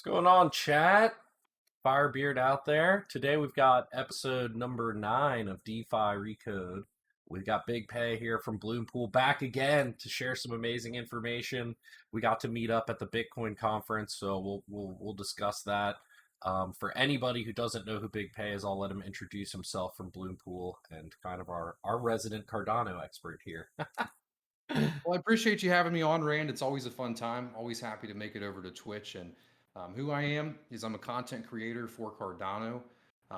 What's going on, chat? Firebeard out there. Today we've got episode number 9 of DeFi Recode. We've got Big Pey here from Bloompool back again to share some amazing information. We got to meet up at the Bitcoin conference, so we'll discuss that. For anybody who doesn't know who Big Pey is, I'll let him introduce himself from Bloompool and kind of our resident Cardano expert here. Well, I appreciate you having me on, Rand. It's always a fun time. Always happy to make it over to Twitch. And who I am is I'm a content creator for Cardano.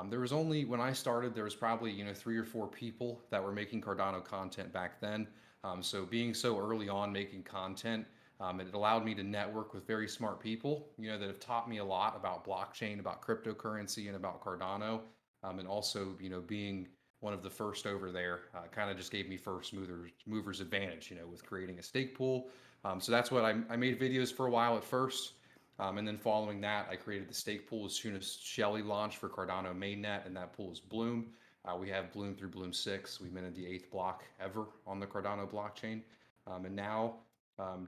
There was only when I started, there was probably 3 or 4 people that were making Cardano content back then. So being so early on making content, it allowed me to network with very smart people, that have taught me a lot about blockchain, about cryptocurrency, and about Cardano. And also, being one of the first over there, kind of just gave me first movers advantage, with creating a stake pool. So that's what I made videos for a while at first. And then following that, I created the stake pool as soon as Shelly launched for Cardano mainnet, and that pool is Bloom. We have Bloom through Bloom 6. We minted the 8th block ever on the Cardano blockchain. And now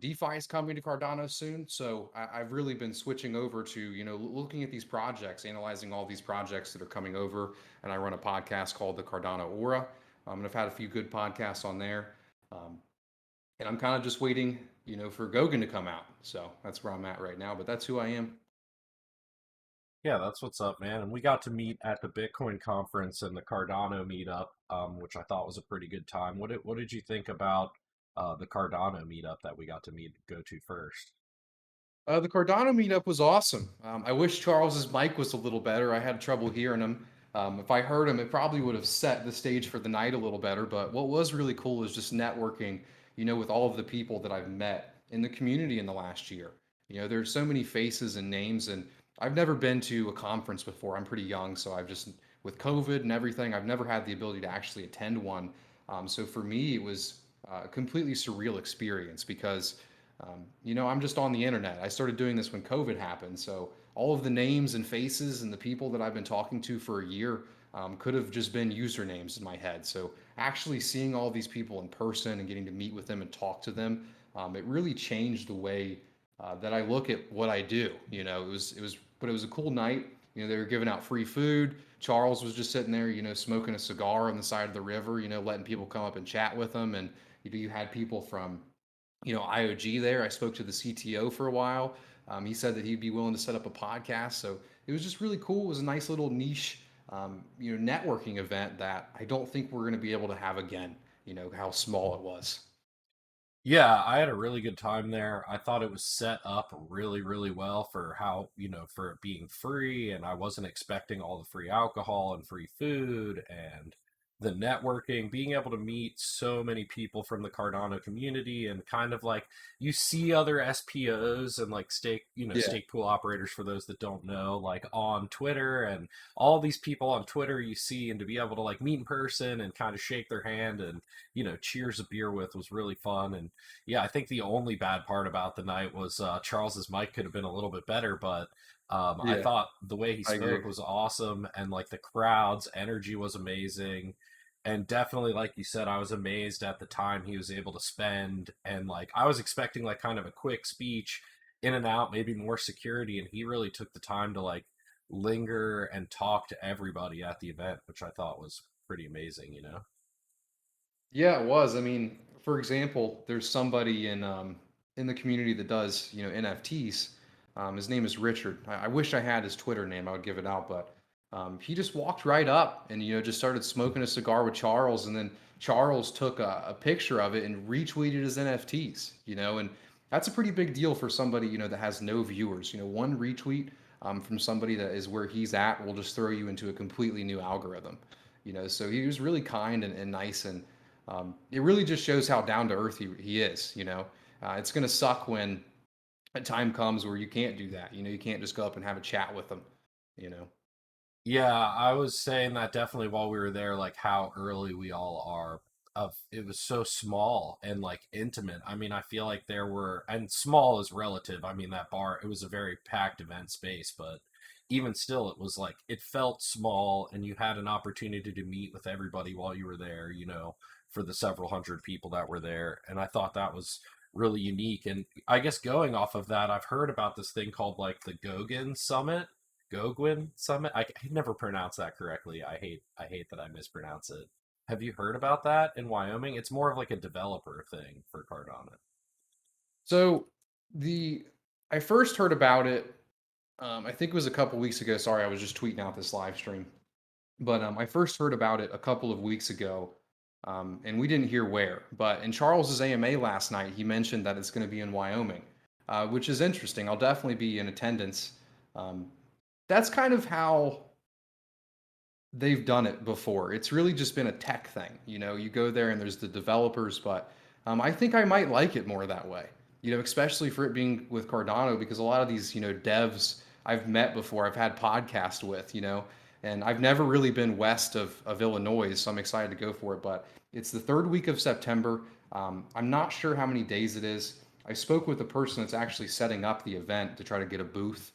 DeFi is coming to Cardano soon. So I've really been switching over to, looking at these projects, analyzing all these projects that are coming over. And I run a podcast called the Cardano Aura. And I've had a few good podcasts on there. Um, and I'm kind of just waiting, for Gogan to come out. So that's where I'm at right now. But that's who I am. Yeah, that's what's up, man. And we got to meet at the Bitcoin conference and the Cardano meetup, which I thought was a pretty good time. What did you think about the Cardano meetup that we got to go to first? The Cardano meetup was awesome. I wish Charles's mic was a little better. I had trouble hearing him. If I heard him, it probably would have set the stage for the night a little better. But what was really cool is just networking, with all of the people that I've met in the community in the last year. There's so many faces and names, and I've never been to a conference before. I'm pretty young, so I've just, with COVID and everything, I've never had the ability to actually attend one. So for me, it was a completely surreal experience because I'm just on the internet. I started doing this when COVID happened. So all of the names and faces and the people that I've been talking to for a year could have just been usernames in my head. So actually seeing all these people in person and getting to meet with them and talk to them, it really changed the way that I look at what I do. But it was a cool night. They were giving out free food. Charles was just sitting there, smoking a cigar on the side of the river, letting people come up and chat with him. And you had people from IOG there. I spoke to the CTO for a while. He said that he'd be willing to set up a podcast. So it was just really cool. It was a nice little niche, networking event that I don't think we're going to be able to have again. How small it was. Yeah, I had a really good time there. I thought it was set up really, really well for how, for it being free, and I wasn't expecting all the free alcohol and free food and the networking, being able to meet so many people from the Cardano community and kind of like you see other SPOs and like Yeah. stake pool operators for those that don't know, like on Twitter and all these people on Twitter you see, and to be able to like meet in person and kind of shake their hand and cheers a beer with was really fun. And yeah, I think the only bad part about the night was Charles's mic could have been a little bit better, but I Yeah, thought the way he I agree. spoke was awesome, and like the crowd's energy was amazing. And definitely, like you said, I was amazed at the time he was able to spend. And like, I was expecting like kind of a quick speech, in and out, maybe more security. And he really took the time to like linger and talk to everybody at the event, which I thought was pretty amazing. Yeah, it was. I mean, for example, there's somebody in the community that does NFTs. His name is Richard. I wish I had his Twitter name. I would give it out, but he just walked right up and just started smoking a cigar with Charles, and then Charles took a picture of it and retweeted his NFTs. And that's a pretty big deal for somebody that has no viewers. One retweet from somebody that is where he's at will just throw you into a completely new algorithm. So he was really kind and nice, and it really just shows how down to earth he is. It's going to suck when a time comes where you can't do that. You can't just go up and have a chat with them. You know. Yeah, I was saying that definitely while we were there, like how early we all are. Of it was so small and like intimate. I mean, I feel like there were, and small is relative. I mean, that bar, it was a very packed event space, but even still, it was like it felt small, and you had an opportunity to meet with everybody while you were there. For the several hundred people that were there, and I thought that was really unique. And I guess going off of that, I've heard about this thing called like the Goguen Summit. I can never pronounce that correctly. I hate that I mispronounce it. Have you heard about that in Wyoming? It's more of like a developer thing for Cardano. So the I first heard about it. I think it was a couple weeks ago. Sorry, I was just tweeting out this live stream. But I first heard about it a couple of weeks ago, and we didn't hear where. But in Charles's AMA last night, he mentioned that it's going to be in Wyoming, which is interesting. I'll definitely be in attendance. Um, that's kind of how they've done it before. It's really just been a tech thing. You know, you go there and there's the developers, but I think I might like it more that way. You know, especially for it being with Cardano, because a lot of these, devs I've met before, I've had podcasts with, and I've never really been west of Illinois, so I'm excited to go for it. But it's the third week of September. I'm not sure how many days it is. I spoke with the person that's actually setting up the event to try to get a booth.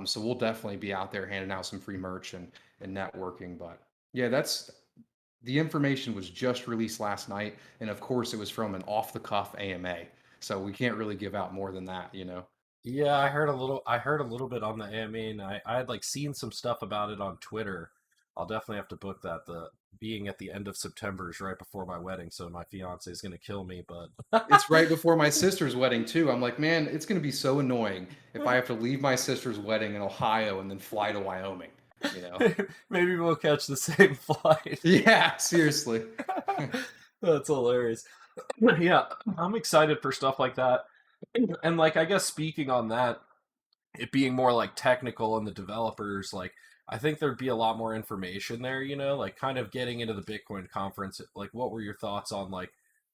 So we'll definitely be out there handing out some free merch and networking. But yeah, that's the information was just released last night, and of course, it was from an off the cuff AMA. So we can't really give out more than that. Yeah, I heard a little. I heard a little bit on the AMA, and I had like seen some stuff about it on Twitter. I'll definitely have to book that. The being at the end of September is right before my wedding, so my fiance is gonna kill me. But It's right before my sister's wedding too. I'm like, man, it's gonna be so annoying if I have to leave my sister's wedding in Ohio and then fly to Wyoming. You know? maybe we'll catch the same flight. Yeah, seriously. That's hilarious. Yeah, I'm excited for stuff like that. And like I guess speaking on that, it being more like technical and the developers, like I think there'd be a lot more information there, like kind of getting into the Bitcoin conference, like what were your thoughts on like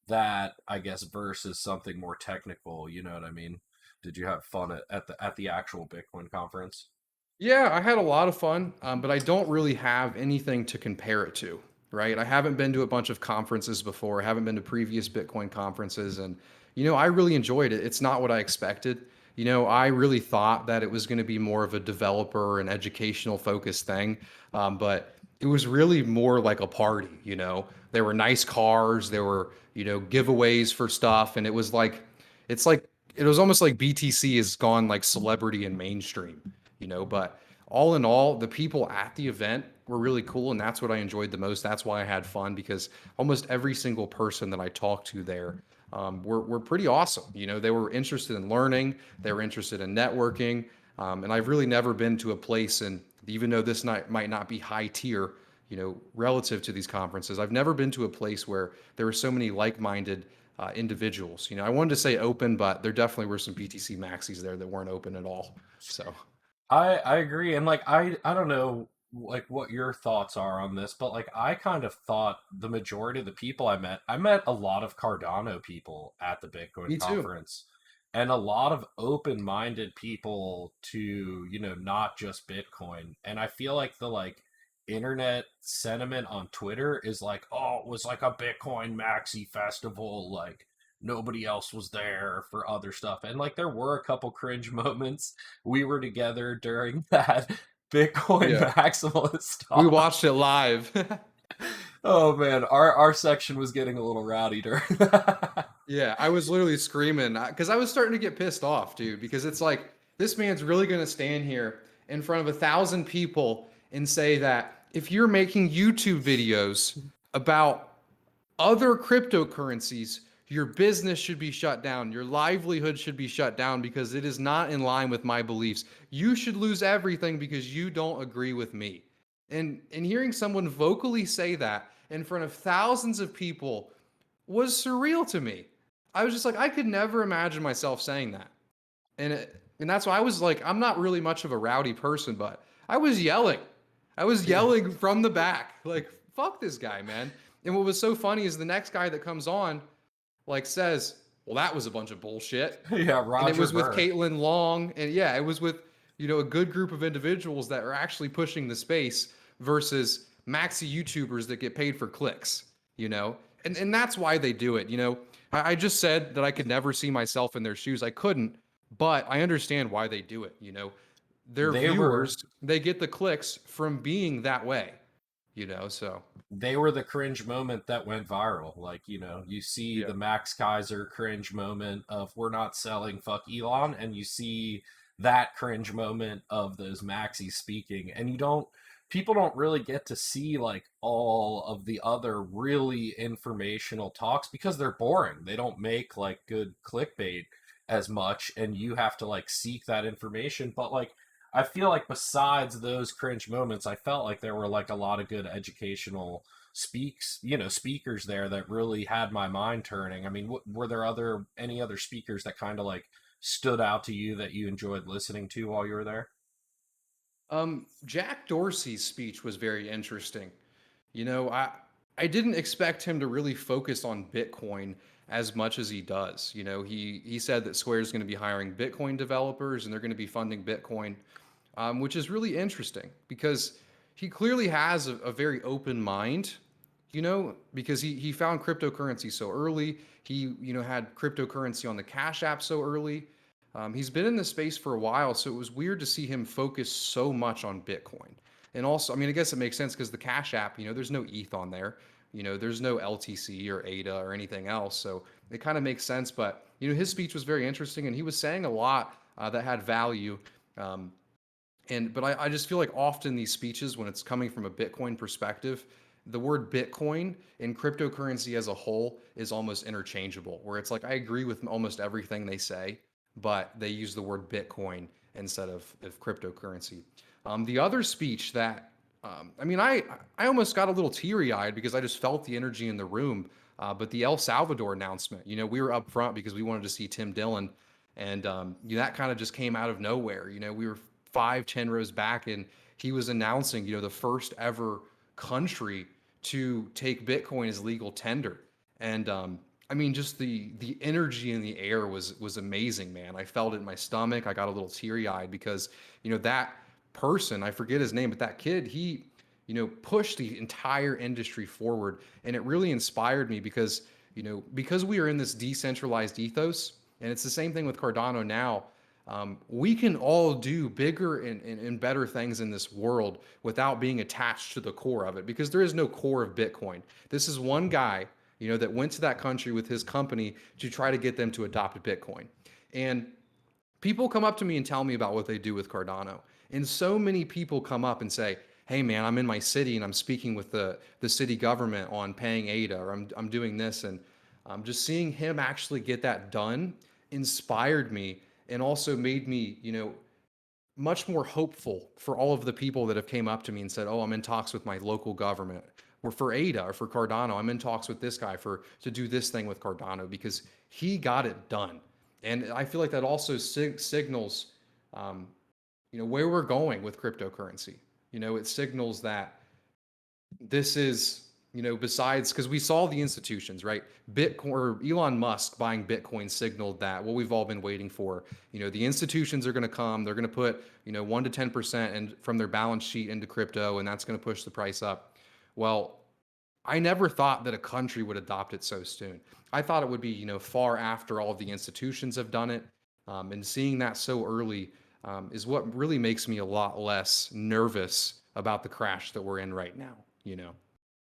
that, I guess, versus something more technical, you know what I mean? Did you have fun at the actual Bitcoin conference? Yeah, I had a lot of fun, but I don't really have anything to compare it to, right? I haven't been to a bunch of conferences before. I haven't been to previous Bitcoin conferences, and I really enjoyed it. It's not what I expected. I really thought that it was going to be more of a developer and educational focused thing, but it was really more like a party. There were nice cars, there were giveaways for stuff, and it's like it was almost like BTC has gone like celebrity and mainstream. But all in all, the people at the event were really cool, and that's what I enjoyed the most. That's why I had fun, because almost every single person that I talked to there were pretty awesome. They were interested in learning, they were interested in networking, and I've really never been to a place, and even though this night might not be high tier, relative to these conferences, I've never been to a place where there were so many like-minded individuals. I wanted to say open, but there definitely were some BTC maxis there that weren't open at all. So. I agree, and like I don't know like what your thoughts are on this, but like I kind of thought the majority of the people I met a lot of Cardano people at the Bitcoin Me too. conference, and a lot of open-minded people to, not just Bitcoin. And I feel like the like internet sentiment on Twitter is like, oh, it was like a Bitcoin maxi festival, like nobody else was there for other stuff. And like there were a couple cringe moments. We were together during that Bitcoin Yeah. maximalist We talk. watched it live. Oh man, our section was getting a little rowdy during that. Yeah, I was literally screaming because I was starting to get pissed off, dude, because it's like this man's really going to stand here in front of 1,000 people and say that if you're making YouTube videos about other cryptocurrencies, your business should be shut down. Your livelihood should be shut down because it is not in line with my beliefs. You should lose everything because you don't agree with me. And hearing someone vocally say that in front of thousands of people was surreal to me. I was just like, I could never imagine myself saying that. And that's why I was like, I'm not really much of a rowdy person, but I was yelling. I was Yeah. yelling from the back, like, fuck this guy, man. And what was so funny is the next guy that comes on, like, says, well, that was a bunch of bullshit. Yeah, And it Roger was with Ver. Caitlin Long. And yeah, it was with, a good group of individuals that are actually pushing the space versus maxi YouTubers that get paid for clicks, you know? And that's why they do it. I just said that I could never see myself in their shoes. I couldn't, but I understand why they do it. Their They were viewers, they get the clicks from being that way. So They were the cringe moment that went viral. Like, you see yeah. the Max Kaiser cringe moment of we're not selling, fuck Elon, and you see that cringe moment of those Maxis speaking, and people don't really get to see like all of the other really informational talks because they're boring. They don't make like good clickbait as much, and you have to like seek that information. But like I feel like besides those cringe moments, I felt like there were like a lot of good educational speakers there that really had my mind turning. I mean, were there any other speakers that kind of like stood out to you that you enjoyed listening to while you were there? Jack Dorsey's speech was very interesting. I didn't expect him to really focus on Bitcoin as much as he does. He said that Square is going to be hiring Bitcoin developers and they're going to be funding Bitcoin, which is really interesting because he clearly has a very open mind. Because he found cryptocurrency so early. He had cryptocurrency on the Cash App so early. He's been in this space for a while, so it was weird to see him focus so much on Bitcoin. And also, I mean, I guess it makes sense because the Cash App, there's no ETH on there. There's no LTC or ADA or anything else. So it kind of makes sense. But, his speech was very interesting and he was saying a lot that had value. Um, but I just feel like often these speeches, when it's coming from a Bitcoin perspective, the word Bitcoin and cryptocurrency as a whole is almost interchangeable, where it's like I agree with almost everything they say, but they use the word Bitcoin instead of cryptocurrency. The other speech that, I mean, I almost got a little teary eyed because I just felt the energy in the room. But the El Salvador announcement, we were up front because we wanted to see Tim Dillon, and that kind of just came out of nowhere. We were 5, 10 rows back, and he was announcing, the first ever country to take Bitcoin as legal tender. And I mean, just the energy in the air was amazing, man. I felt it in my stomach. I got a little teary eyed because that person, I forget his name, but that kid, he pushed the entire industry forward, and it really inspired me because because we are in this decentralized ethos, and it's the same thing with Cardano now. We can all do bigger and better things in this world without being attached to the core of it because there is no core of Bitcoin. This is one guy, that went to that country with his company to try to get them to adopt Bitcoin. And people come up to me and tell me about what they do with Cardano. And so many people come up and say, hey man, I'm in my city and I'm speaking with the city government on paying ADA, or I'm doing this. And just seeing him actually get that done inspired me and also made me, much more hopeful for all of the people that have came up to me and said, "Oh, I'm in talks with my local government, or for ADA or for Cardano. I'm in talks with this guy to do this thing with Cardano because he got it done." And I feel like that also signals, um, where we're going with cryptocurrency. It signals that this is, besides, because we saw the institutions, right? Bitcoin, or Elon Musk buying Bitcoin signaled that what we've all been waiting for. The institutions are going to come, they're going to put, 1 to 10% and from their balance sheet into crypto, and that's going to push the price up. Well, I never thought that a country would adopt it so soon. I thought it would be, far after all of the institutions have done it. And seeing that so early is what really makes me a lot less nervous about the crash that we're in right now,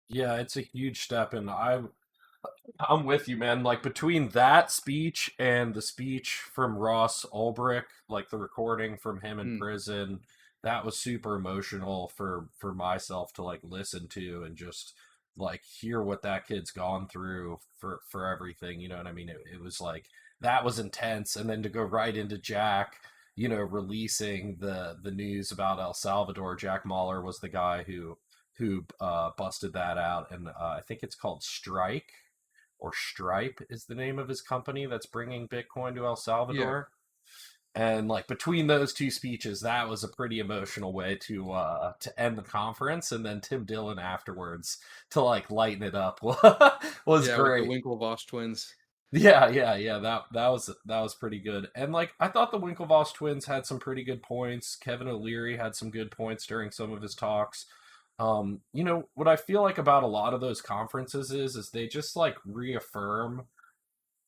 Yeah, it's a huge step, and I'm with you, man. Like between that speech and the speech from Ross Ulbricht, like the recording from him in Mm, prison, that was super emotional for myself to like listen to and just like hear what that kid's gone through for everything. You know what I mean? It was like that was intense, and then to go right into Jack, releasing the news about El Salvador. Jack Mahler was the guy who busted that out, and I think it's called Strike or Stripe is the name of his company that's bringing Bitcoin to El yeah. Salvador. And like between those two speeches, that was a pretty emotional way to end the conference. And then Tim Dillon afterwards to like lighten it up was Yeah, with the great. Winklevoss twins. Yeah. That was pretty good. And like I thought the Winklevoss twins had some pretty good points. Kevin O'Leary had some good points during some of his talks. What I feel like about a lot of those conferences is they just like reaffirm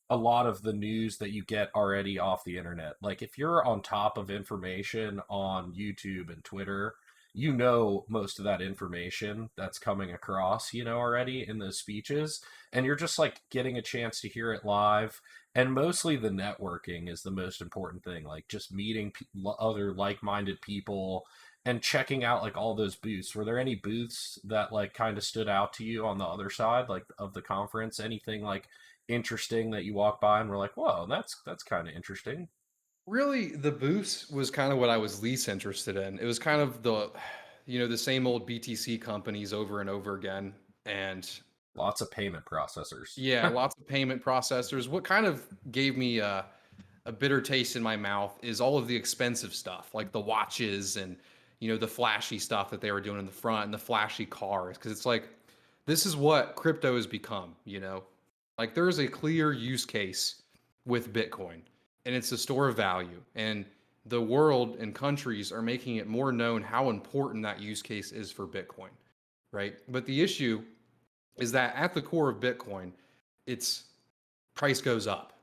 a lot of the news that you get already off the internet. Like if you're on top of information on YouTube and Twitter, you know most of that information that's coming across, already in those speeches, and you're just like getting a chance to hear it live. And mostly the networking is the most important thing, like just meeting other like-minded people and checking out like all those booths. Were there any booths that like kind of stood out to you on the other side, like of the conference? Anything like interesting that you walk by and were like, whoa, that's kind of interesting? Really, the boost was kind of what I was least interested in. It was kind of the same old BTC companies over and over again. And Lots of payment processors. yeah, lots of payment processors. What kind of gave me a bitter taste in my mouth is all of the expensive stuff, like the watches and the flashy stuff that they were doing in the front and the flashy cars. Because it's like this is what crypto has become. Like there's a clear use case with Bitcoin, and it's a store of value. And the world and countries are making it more known how important that use case is for Bitcoin, right? But the issue is that at the core of Bitcoin, its price goes up,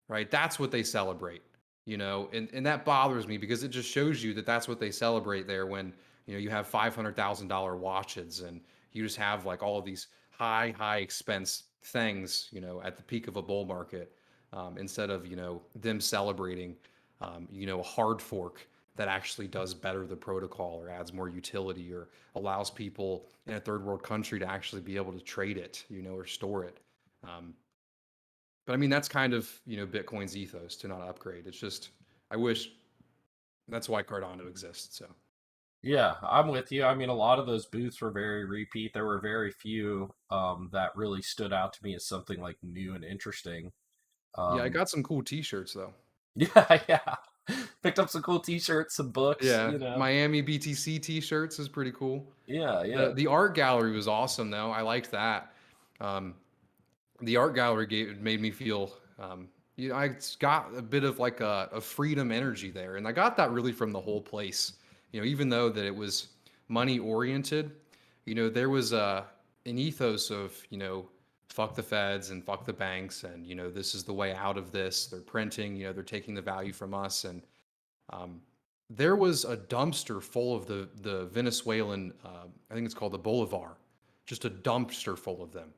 right? That's what they celebrate, and that bothers me because it just shows you that that's what they celebrate there when, you have $500,000 watches and you just have like all of these high expense things, at the peak of a bull market, instead of, them celebrating, a hard fork that actually does better the protocol or adds more utility or allows people in a third world country to actually be able to trade it, or store it. Um, but I mean, that's kind of, Bitcoin's ethos to not upgrade. It's just, I wish that's why Cardano exists. So, Yeah, I'm with you. I mean, a lot of those booths were very repeat. There were very few that really stood out to me as something like new and interesting. yeah, I Um, got some cool t-shirts though. yeah, yeah. Picked up some cool T-shirts, some books. Yeah, Miami BTC t-shirts is pretty cool. Yeah, The yeah. the art gallery was awesome though. I liked that. Um, the art gallery made me feel, I got a bit of like a freedom energy there, and I got that really from the whole place. Even though that it was money oriented, there was an ethos of, fuck the feds and fuck the banks, and this is the way out of this. They're printing, they're taking the value from us, and um, there was a dumpster full of the Venezuelan, I think it's called the Bolivar, just a dumpster full of them,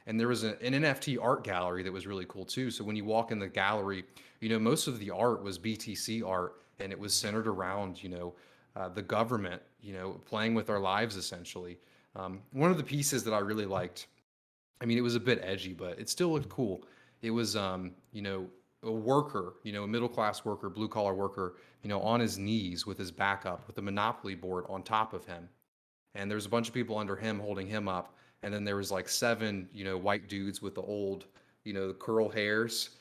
And there was an NFT art gallery that was really cool too. So when you walk in the gallery, most of the art was BTC art, and it was centered around, the government, playing with our lives essentially. One of the pieces that I really liked, I mean, it was a bit edgy, but it still looked cool. It was, a worker, a middle class worker, blue collar worker, on his knees with his back up with a Monopoly board on top of him. And there's a bunch of people under him holding him up. And then there was like seven, white dudes with the old, curl hairs,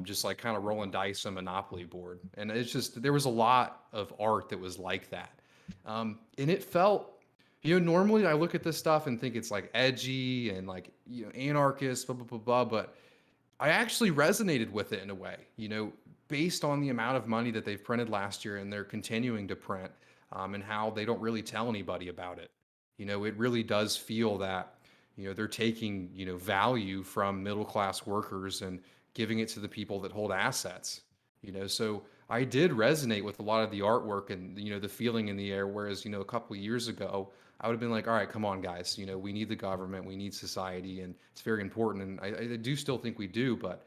just like kind of rolling dice on Monopoly board. And it's just, there was a lot of art that was like that. And it felt, normally I look at this stuff and think it's like edgy and like, anarchist, blah, blah, blah, blah. But I actually resonated with it in a way, based on the amount of money that they've printed last year and they're continuing to print, and how they don't really tell anybody about it. It really does feel that, they're taking, value from middle class workers and giving it to the people that hold assets, So I did resonate with a lot of the artwork and, the feeling in the air. Whereas, a couple of years ago, I would have been like, all right, come on, guys. We need the government, we need society, and it's very important. And I do still think we do, but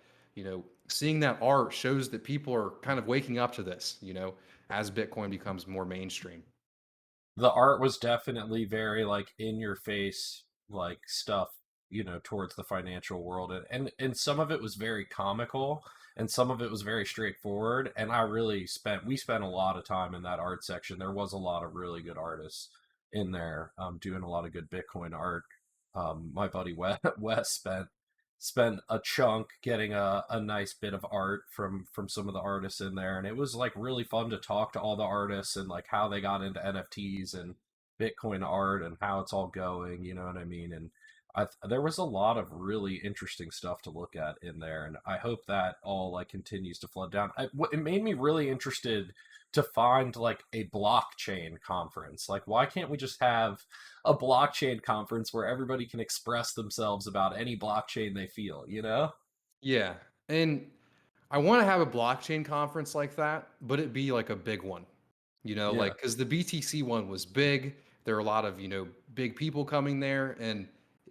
seeing that art shows that people are kind of waking up to this. As Bitcoin becomes more mainstream. The art was definitely very like in your face, like stuff, towards the financial world, and some of it was very comical, and some of it was very straightforward. And we spent a lot of time in that art section. There was a lot of really good artists in there, doing a lot of good Bitcoin art. My buddy Wes spent a chunk getting a nice bit of art from some of the artists in there, and it was like really fun to talk to all the artists and like how they got into NFTs and Bitcoin art and how it's all going, you know what I mean? And there was a lot of really interesting stuff to look at in there, and I hope that all like continues to flood down. It made me really interested to find like a blockchain conference. Like, why can't we just have a blockchain conference where everybody can express themselves about any blockchain they feel, you know? Yeah. And I want to have a blockchain conference like that, but it be like a big one. Yeah. like because the BTC one was big. There are a lot of, big people coming there. And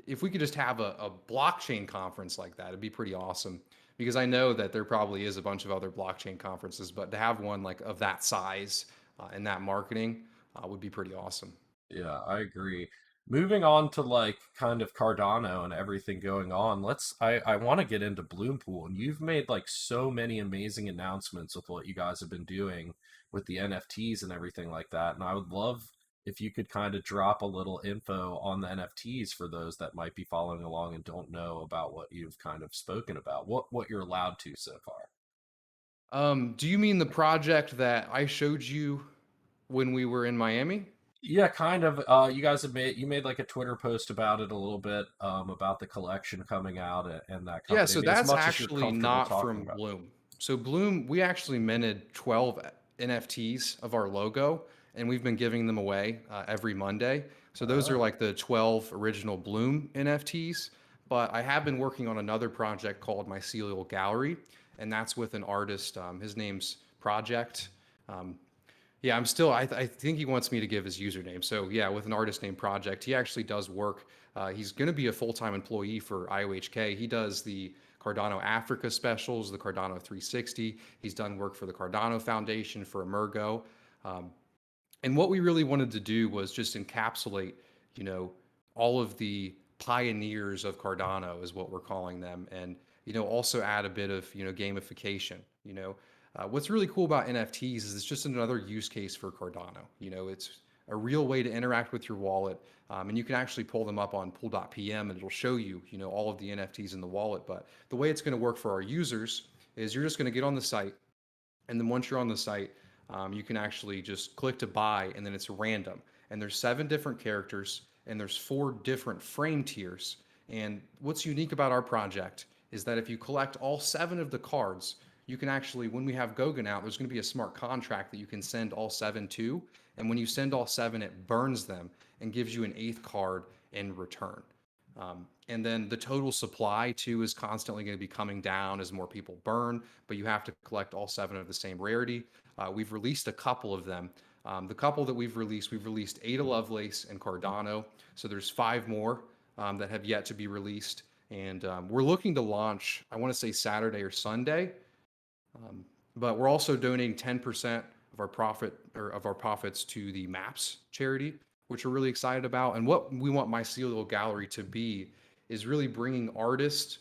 if we could just have a blockchain conference like that, it'd be pretty awesome. Because I know that there probably is a bunch of other blockchain conferences, but to have one like of that size and that marketing would be pretty awesome. Yeah, I agree. Moving on to like kind of Cardano and everything going on, I want to get into Bloompool, and you've made like so many amazing announcements with what you guys have been doing with the NFTs and everything like that. And I would love if you could kind of drop a little info on the NFTs for those that might be following along and don't know about what you've kind of spoken about, what you're allowed to so far. Do you mean the project that I showed you when we were in Miami? Yeah, kind of. You made like a Twitter post about it a little bit, about the collection coming out and that Yeah, company. I so mean, as that's much as you're actually comfortable not talking from about. Bloom. So Bloom, we actually minted 12 NFTs of our logo, and we've been giving them away every Monday. So those are Oh, like the 12 original Bloom NFTs. But I have been working on another project called Mycelial Gallery, and that's with an artist. His name's Project. Um, yeah, I think he wants me to give his username. So yeah, with an artist named Project, he actually does work. He's going to be a full-time employee for IOHK. He does the Cardano Africa specials, the Cardano 360. He's done work for the Cardano Foundation for Emergo. Um, and what we really wanted to do was just encapsulate, you know, all of the pioneers of Cardano is what we're calling them, and also add a bit of gamification. What's really cool about NFTs is it's just another use case for Cardano. It's a real way to interact with your wallet, and you can actually pull them up on pool.pm, and it'll show you, all of the NFTs in the wallet. But the way it's going to work for our users is you're just going to get on the site, and then once you're on the site, you can actually just click to buy, and then it's random. And there's 7 different characters, and there's 4 different frame tiers. And what's unique about our project is that if you collect all 7 of the cards, you can actually, when we have Gogan out, there's going to be a smart contract that you can send all 7 to. And when you send all 7, it burns them and gives you an 8th card in return. And then the total supply too is constantly going to be coming down as more people burn, but you have to collect all 7 of the same rarity. We've released a couple of them. The couple that we've released Ada Lovelace and Cardano. So there's 5 more that have yet to be released. And we're looking to launch, I want to say Saturday or Sunday. Um, but we're also donating 10% of our profits to the MAPS charity, which we're really excited about. And what we want Mycelial Gallery to be is really bringing artists,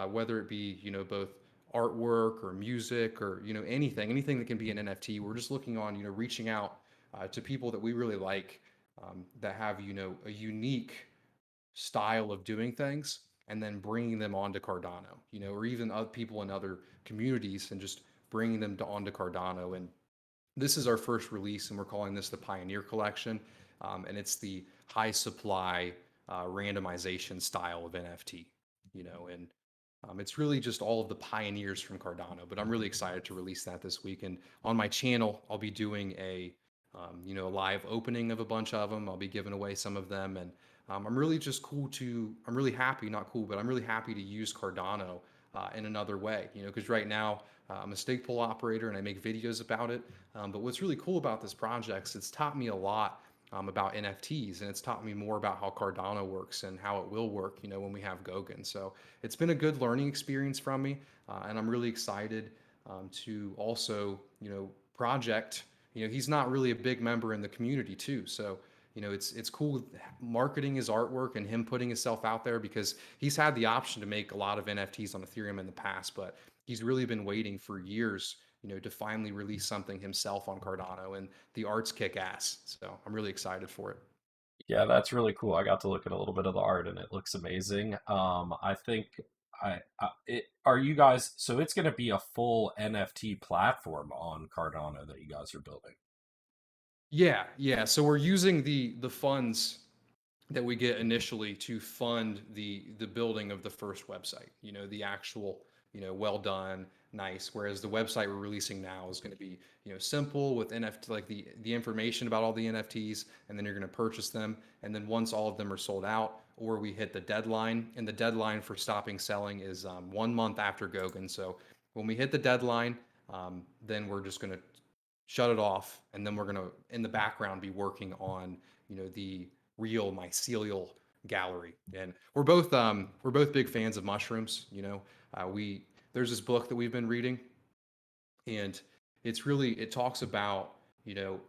whether it be both artwork or music or anything that can be an NFT. We're just looking on reaching out to people that we really like, that have a unique style of doing things, and then bringing them onto Cardano, or even other people in other communities, and just bringing them onto Cardano. And this is our first release, and we're calling this the Pioneer Collection. And it's the high supply randomization style of NFT, and it's really just all of the pioneers from Cardano. But I'm really excited to release that this week. And on my channel, I'll be doing a live opening of a bunch of them. I'll be giving away some of them. And I'm really happy, not cool, but I'm really happy to use Cardano in another way, because right now I'm a stake pool operator and I make videos about it. But what's really cool about this project is it's taught me a lot about NFTs, and it's taught me more about how Cardano works and how it will work, when we have Gogan. So it's been a good learning experience from me, and I'm really excited to also, project. He's not really a big member in the community too, so it's cool marketing his artwork and him putting himself out there, because he's had the option to make a lot of NFTs on Ethereum in the past, but he's really been waiting for years, to finally release something himself on Cardano, and the art's kick ass. So I'm really excited for it. yeah, that's really cool. I got to look at a little bit of the art, and it looks amazing. I think are you guys? So it's going to be a full NFT platform on Cardano that you guys are building. Yeah, yeah. So we're using the funds that we get initially to fund the building of the first website. The actual, well done, nice. Whereas the website we're releasing now is going to be, simple with NFT, like the information about all the NFTs, and then you're going to purchase them. And then once all of them are sold out, or we hit the deadline, and the deadline for stopping selling is 1 month after Gogan. So when we hit the deadline, then we're just going to shut it off, and then we're going to in the background be working on the real mycelial gallery. And we're both big fans of mushrooms. We there's this book that we've been reading, and it talks about you know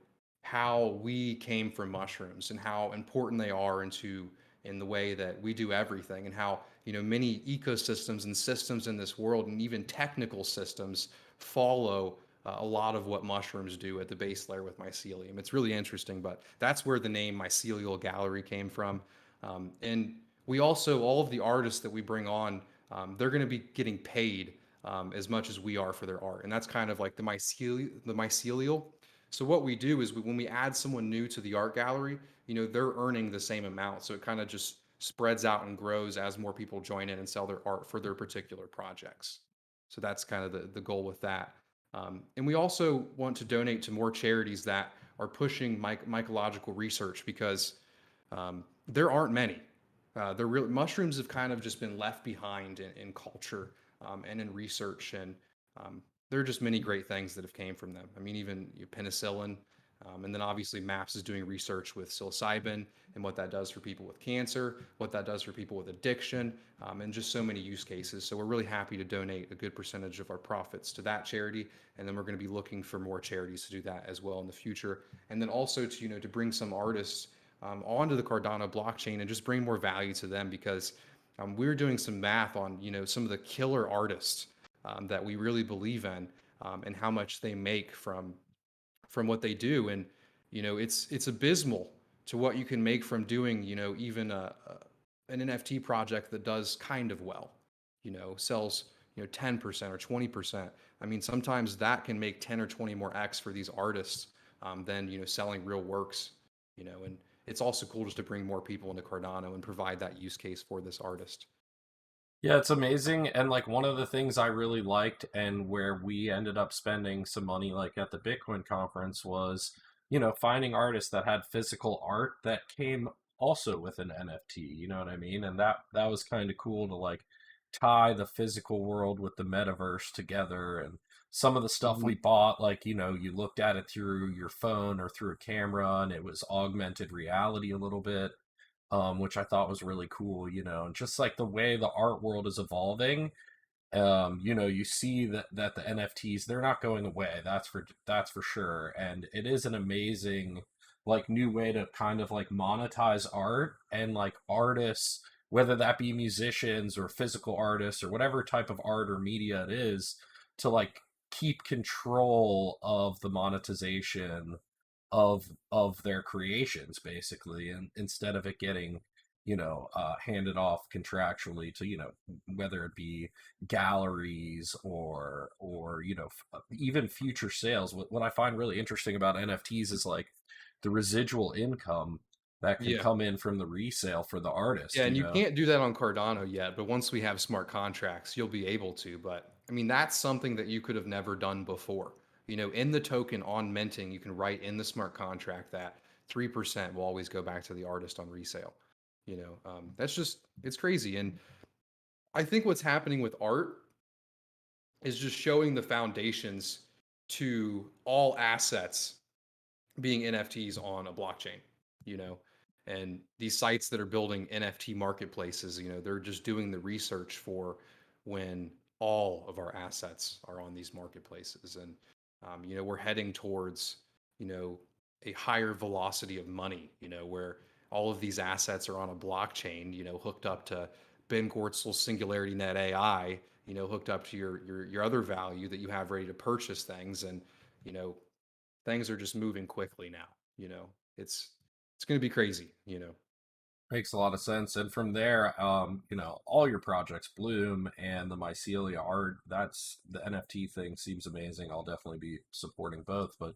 how we came from mushrooms and how important they are in the way that we do everything, and how many ecosystems and systems in this world, and even technical systems, follow a lot of what mushrooms do at the base layer with mycelium. It's really interesting, but that's where the name mycelial gallery came from. And we also, all of the artists that we bring on, they're going to be getting paid as much as we are for their art, and that's kind of like the mycelial. So what we do is when we add someone new to the art gallery, they're earning the same amount. So it kind of just spreads out and grows as more people join in and sell their art for their particular projects. So that's kind of the goal with that. And we also want to donate to more charities that are pushing mycological research, because there aren't many. Mushrooms have kind of just been left behind in culture and in research, and there are just many great things that have came from them. I mean, even penicillin, and then obviously MAPS is doing research with psilocybin and what that does for people with cancer, what that does for people with addiction, and just so many use cases. So we're really happy to donate a good percentage of our profits to that charity, and then we're going to be looking for more charities to do that as well in the future, and then also to bring some artists onto the Cardano blockchain and just bring more value to them, because we're doing some math on some of the killer artists that we really believe in, and how much they make from what they do. And it's abysmal to what you can make from doing even an NFT project that does kind of well, sells 10% or 20%. I mean, sometimes that can make 10 or 20 more X for these artists than selling real works. And it's also cool just to bring more people into Cardano and provide that use case for this artist. Yeah, it's amazing. And like one of the things I really liked and where we ended up spending some money like at the Bitcoin conference was, finding artists that had physical art that came also with an NFT, you know what I mean? And that was kind of cool to like tie the physical world with the metaverse together. And some of the stuff we Mhm. bought, like, you looked at it through your phone or through a camera and it was augmented reality a little bit, which I thought was really cool, and just like the way the art world is evolving, you see that the NFTs, they're not going away. That's for sure, and it is an amazing like new way to kind of like monetize art and like artists, whether that be musicians or physical artists or whatever type of art or media it is, to like keep control of the monetization of their creations basically, and instead of it getting handed off contractually to whether it be galleries or even future sales. What I find really interesting about NFTs is like the residual income that can Yeah. come in from the resale for the Yeah, artist, and you can't do that on Cardano yet, but once we have smart contracts, you'll be able to. But I mean, that's something that you could have never done before. In the token on minting, you can write in the smart contract that 3% will always go back to the artist on resale. It's crazy. And I think what's happening with art is just showing the foundations to all assets being NFTs on a blockchain, you know, and these sites that are building NFT marketplaces, they're just doing the research for when all of our assets are on these marketplaces. And, we're heading towards, you know, a higher velocity of money, where all of these assets are on a blockchain, hooked up to Ben Gortzel's Singularity Net AI, hooked up to your other value that you have ready to purchase things. And, you know, things are just moving quickly now. You know, it's going to be crazy. Makes a lot of sense. And from there, all your projects, Bloom and the Mycelia art, that's the NFT thing seems amazing. I'll definitely be supporting both. But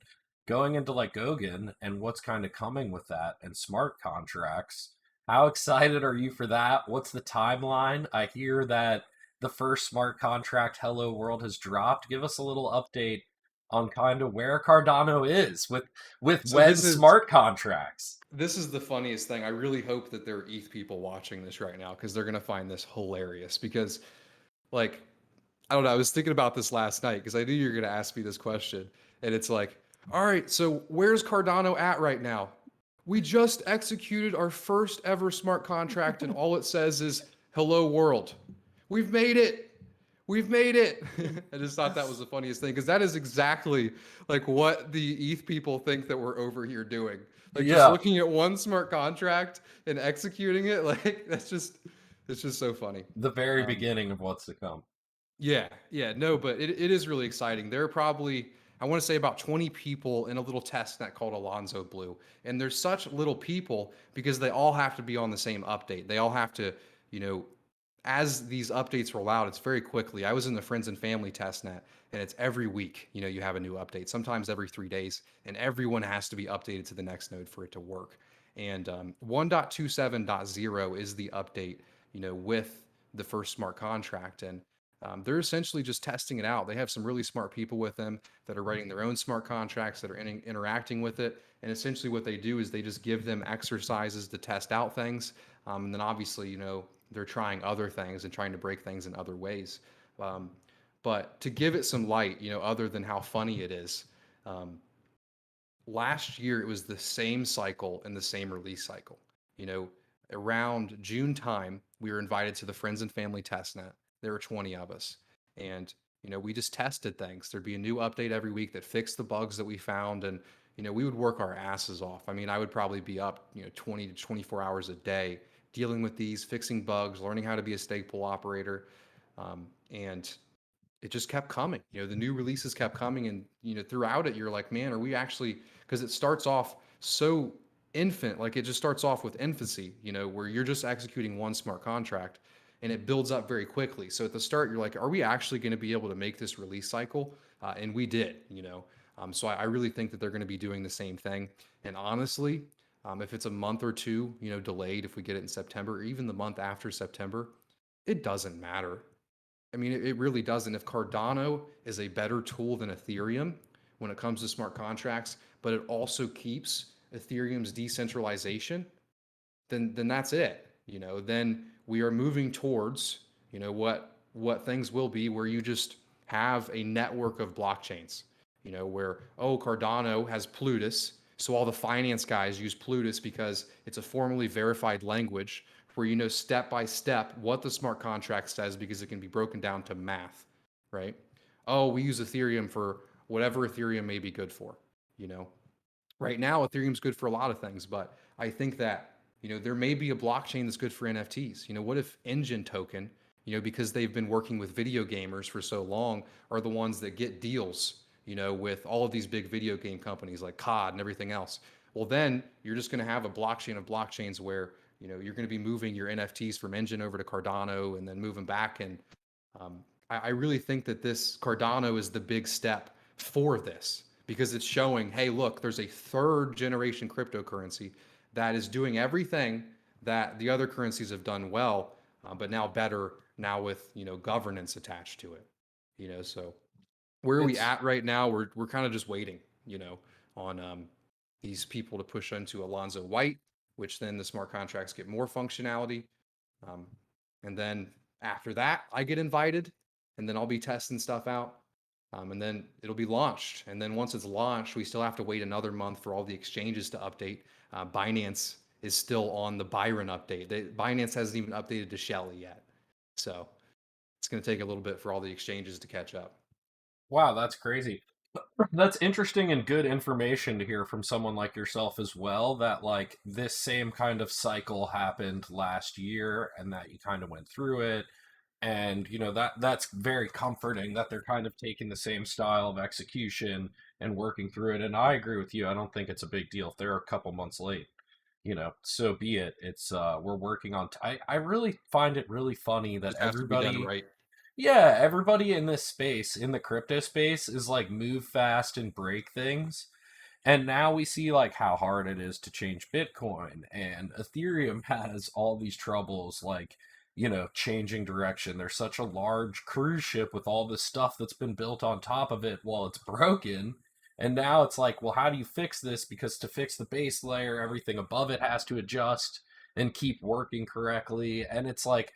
going into like Goguen and what's kind of coming with that and smart contracts, how excited are you for that? What's the timeline? I hear that the first smart contract Hello World has dropped. Give us a little update on kind of where Cardano is with So when smart contracts. this is the funniest thing. I really hope that there are ETH people watching this right now, because they're going to find this hilarious. Because, like, I don't know, I was thinking about this last night because I knew you were going to ask me this question, and it's like, All right, so where's Cardano at right now? We just executed our first ever smart contract, and all it says is "Hello world." We've made it. We've made it. I just thought that was the funniest thing because that is exactly like what the ETH people think that we're over here doing. Like just Yeah, looking at one smart contract and executing it, like it's just so funny. the very Um, beginning of what's to come. yeah, yeah, no, but it is really exciting. There are probably, I want to say about 20 people in a little test net called Alonzo Blue. And there's such little people because they all have to be on the same update. They all have to, you know, as these updates roll out, it's very quickly. I was in the friends and family test net and it's every week, you have a new update, sometimes every 3 days, and everyone has to be updated to the next node for it to work. And 1.27.0 is the update, with the first smart contract. And they're essentially just testing it out. They have some really smart people with them that are writing their own smart contracts that are interacting with it. And essentially, what they do is they just give them exercises to test out things. And then obviously, they're trying other things and trying to break things in other ways. Um, but to give it some light, other than how funny it is, um, last year it was the same cycle and the same release cycle. You know, Around June time, we were invited to the friends and family testnet. There were 20 of us. And, we just tested things. There'd be a new update every week that fixed the bugs that we found. And, we would work our asses off. I mean, I would probably be up, 20 to 24 hours a day dealing with these, fixing bugs, learning how to be a stake pool operator. And it just kept coming. The new releases kept coming, and throughout it, you're like, man, are we actually? Because it starts off so infant, like it just starts off with infancy. Where you're just executing one smart contract, and it builds up very quickly. So at the start, you're like, are we actually going to be able to make this release cycle? And we did. So I really think that they're going to be doing the same thing. And honestly, if it's a month or two, delayed, if we get it in September, or even the month after September, it doesn't matter. I mean, it really doesn't. If Cardano is a better tool than Ethereum when it comes to smart contracts, but it also keeps Ethereum's decentralization, then that's it. Then we are moving towards, what things will be where you just have a network of blockchains, where Cardano has Plutus, so all the finance guys use Plutus because it's a formally verified language where you know step by step what the smart contract says because it can be broken down to math, right? Oh, we use Ethereum for whatever Ethereum may be good for, you know. Right now Ethereum's good for a lot of things, but I think that there may be a blockchain that's good for NFTs. What if Engine Token, because they've been working with video gamers for so long, are the ones that get deals, with all of these big video game companies like COD and everything else. Well, then you're just going to have a blockchain of blockchains where you're going to be moving your NFTs from Engine over to Cardano and then moving back. And I really think that this Cardano is the big step for this because it's showing, hey, look, there's a third generation cryptocurrency that is doing everything that the other currencies have done well, but now better, now with governance attached to it. So where are we It's at right now? We're kind of just waiting, on these people to push into Alonzo White, which then the smart contracts get more functionality. Um, and then after that, I get invited, and then I'll be testing stuff out. And then it'll be launched. And then once it's launched, we still have to wait another month for all the exchanges to update. Binance is still on the Byron update. Binance hasn't even updated to Shelley yet. So it's going to take a little bit for all the exchanges to catch up. wow, that's crazy. That's interesting and good information to hear from someone like yourself as well, that like this same kind of cycle happened last year and that you kind of went through it. And that's very comforting that they're kind of taking the same style of execution and working through it. And I agree with you. I don't think it's a big deal if they're a couple months late. So be it. It's we're working on I really find it really funny that Just has to be done everybody, right. yeah, everybody in this space, in the crypto space, is like move fast and break things. And now we see like how hard it is to change Bitcoin, and Ethereum has all these troubles like, changing direction. There's such a large cruise ship with all this stuff that's been built on top of it while it's broken. And now it's like, well, how do you fix this? Because to fix the base layer, everything above it has to adjust and keep working correctly. And it's like,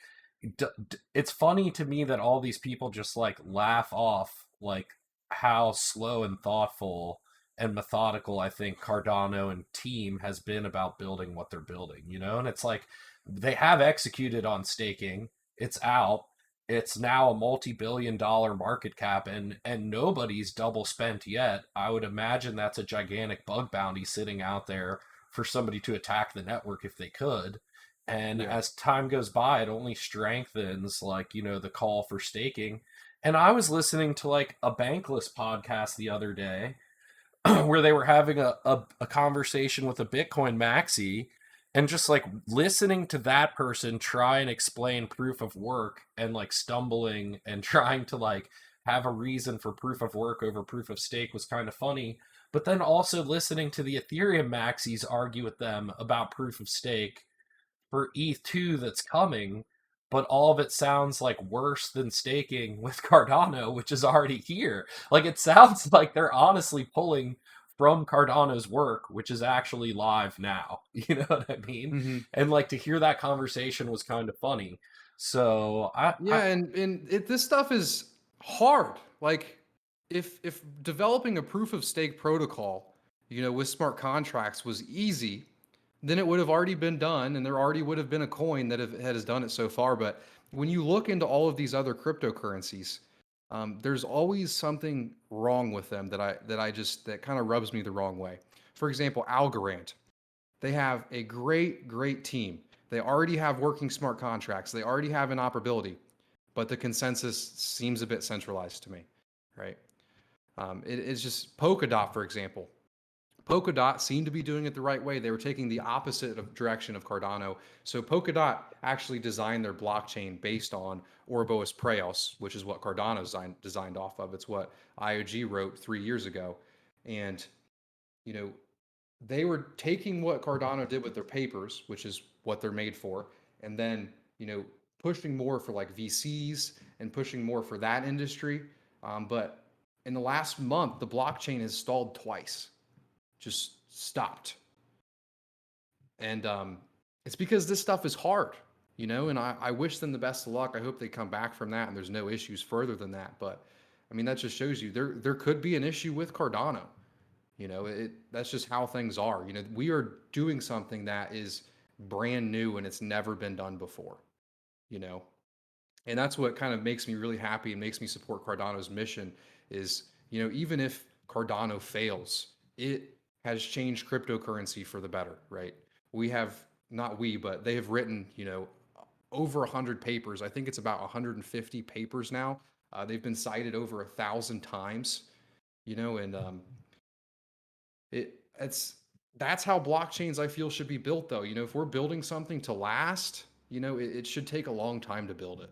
it's funny to me that all these people just like laugh off like how slow and thoughtful and methodical I think Cardano and team has been about building what they're building, you know? And it's like they have executed on staking. It's out. It's now a multi-billion dollar market cap, and nobody's double spent yet. I would imagine that's a gigantic bug bounty sitting out there for somebody to attack the network if they could. And Yeah. as time goes by, it only strengthens, like, you know, the call for staking. And I was listening to like a Bankless podcast the other day where they were having a conversation with a Bitcoin maxi, and just like listening to that person try and explain proof of work and like stumbling and trying to like have a reason for proof of work over proof of stake was kind of funny. But then also listening to the Ethereum maxis argue with them about proof of stake for ETH2 that's coming, but all of it sounds like worse than staking with Cardano, which is already here. Like it sounds like they're honestly pulling from Cardano's work, which is actually live now. You know what I mean? Hmm. And like to hear that conversation was kind of funny. So I Yeah, this stuff is hard. Like, if developing a proof of stake protocol, with smart contracts was easy, then it would have already been done, and there already would have been a coin has done it so far. But when you look into all of these other cryptocurrencies, there's always something wrong with them that kind of rubs me the wrong way. For example, Algorand. They have a great team. They already have working smart contracts. They already have interoperability, but the consensus seems a bit centralized to me, right? It's just Polkadot, for example. Polkadot seemed to be doing it the right way. They were taking the opposite direction of Cardano. So Polkadot actually designed their blockchain based on Ouroboros Praeos, which is what Cardano designed off of. It's what IOG wrote 3 years ago. And, you know, they were taking what Cardano did with their papers, which is what they're made for, and then, pushing more for like VCs and pushing more for that industry. But in the last month, the blockchain has stalled twice, just stopped. And it's because this stuff is hard, and I wish them the best of luck. I hope they come back from that and there's no issues further than that. But I mean, that just shows you there could be an issue with Cardano. That's just how things are. We are doing something that is brand new and it's never been done before, you know. And that's what kind of makes me really happy and makes me support Cardano's mission is, even if Cardano fails, it has changed cryptocurrency for the better, right? We have not we, but they have written, over 100 papers. I think it's about 150 papers now. They've been cited over 1,000 times, and it's that's how blockchains I feel should be built though. If we're building something to last, it should take a long time to build it.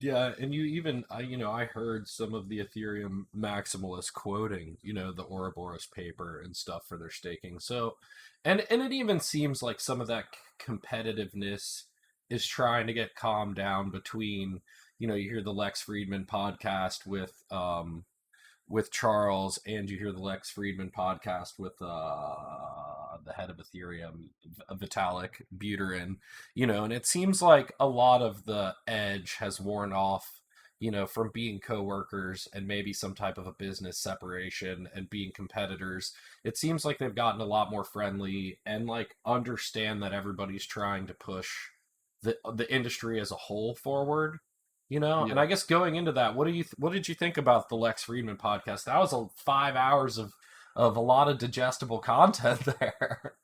Yeah, and you even I heard some of the Ethereum maximalists quoting, the Ouroboros paper and stuff for their staking. So, and it even seems like some of that competitiveness is trying to get calmed down between, you hear the Lex Friedman podcast with Charles, and you hear the Lex Friedman podcast with the head of Ethereum, Vitalik Buterin, and it seems like a lot of the edge has worn off, from being coworkers and maybe some type of a business separation and being competitors. It seems like they've gotten a lot more friendly and like understand that everybody's trying to push the industry as a whole forward. And Yeah. I guess going into that, what did you think about the Lex Friedman podcast? That was 5 hours of a lot of digestible content there.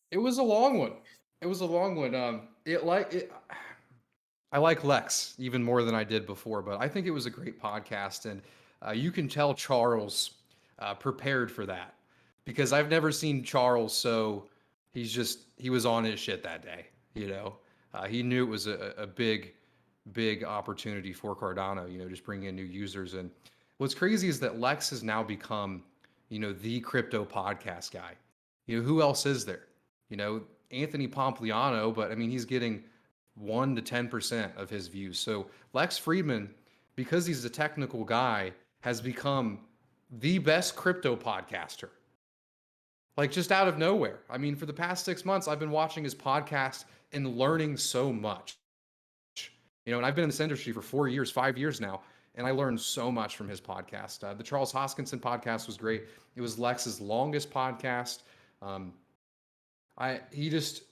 It was a long one. It was a long one. I like Lex even more than I did before, but I think it was a great podcast, and you can tell Charles prepared for that because I've never seen Charles so he was on his shit that day. He knew it was a big opportunity for Cardano. Just bringing in new users, and what's crazy is that Lex has now become the crypto podcast guy. Who else is there? Anthony Pompliano, but I mean he's getting 1 to 10% of his views. So Lex Friedman, because he's a technical guy, has become the best crypto podcaster. Like just out of nowhere. I mean, for the past 6 months, I've been watching his podcast and learning so much. And I've been in this industry for 4 years, 5 years now, and I learned so much from his podcast. The Charles Hoskinson podcast was great. It was Lex's longest podcast. Um, I he just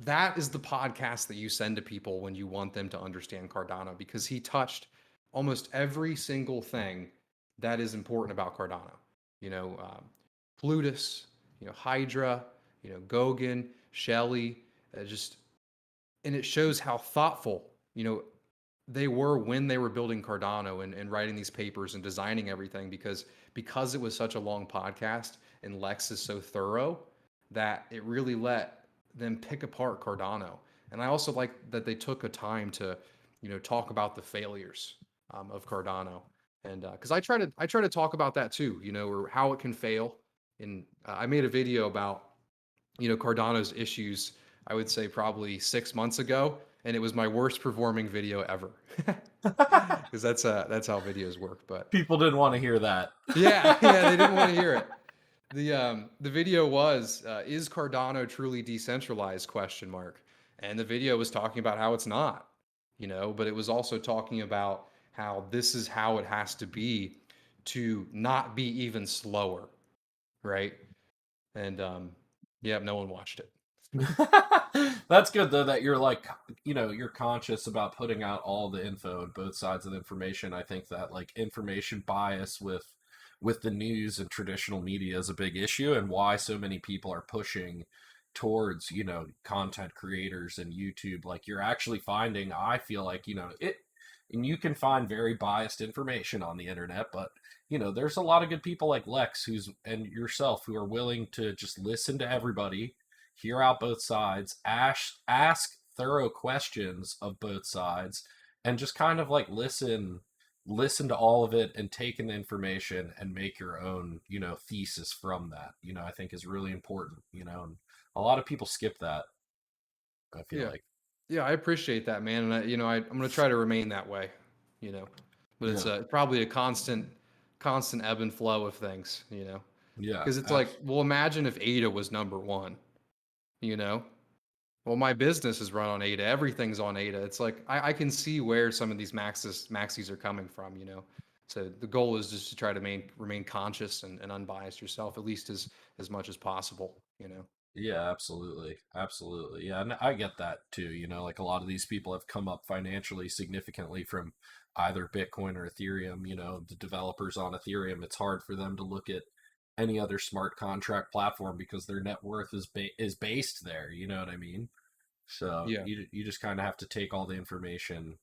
that is the podcast that you send to people when you want them to understand Cardano, because he touched almost every single thing that is important about Cardano. You know, Plutus, Hydra, Goguen, Shelley, just and it shows how thoughtful they were when they were building Cardano and writing these papers and designing everything, because it was such a long podcast and Lex is so thorough that it really let them pick apart Cardano. And I also like that they took a time to talk about the failures of Cardano, and because I try to talk about that too, or how it can fail. And I made a video about Cardano's issues, I would say probably 6 months ago, and it was my worst performing video ever. Because that's how videos work. But People didn't want to hear that. yeah, yeah, they didn't want to hear it. The video was is Cardano truly decentralized? Question mark. And the video was talking about how it's not, but it was also talking about how this is how it has to be to not be even slower, right? And yeah, no one watched it. That's good though that you're like, you're conscious about putting out all the info and both sides of the information. I think that like information bias with the news and traditional media is a big issue, and why so many people are pushing towards, content creators and YouTube. Like you're actually finding, I feel like, it, and you can find very biased information on the internet, but there's a lot of good people like Lex who's and yourself who are willing to just listen to everybody, hear out both sides, ask thorough questions of both sides, and just kind of like listen to all of it and take in the information and make your own thesis from that. I think is really important. And a lot of people skip that, I feel Yeah. like. Yeah, I appreciate that, man. And I'm going to try to remain that way, you know. But it's Yeah, probably a constant ebb and flow of things, yeah, because it's like, well, imagine if ADA was number one, you know. Well, my business is run on ADA. Everything's on ADA. It's like I can see where some of these maxis are coming from, So the goal is just to try to remain conscious and unbiased yourself, at least as much as possible, yeah, absolutely, absolutely. Yeah, and I get that too. Like a lot of these people have come up financially significantly from either Bitcoin or Ethereum. The developers on Ethereum, it's hard for them to look at any other smart contract platform because their net worth is based there. You know what I mean? So Yeah. you just kind of have to take all the information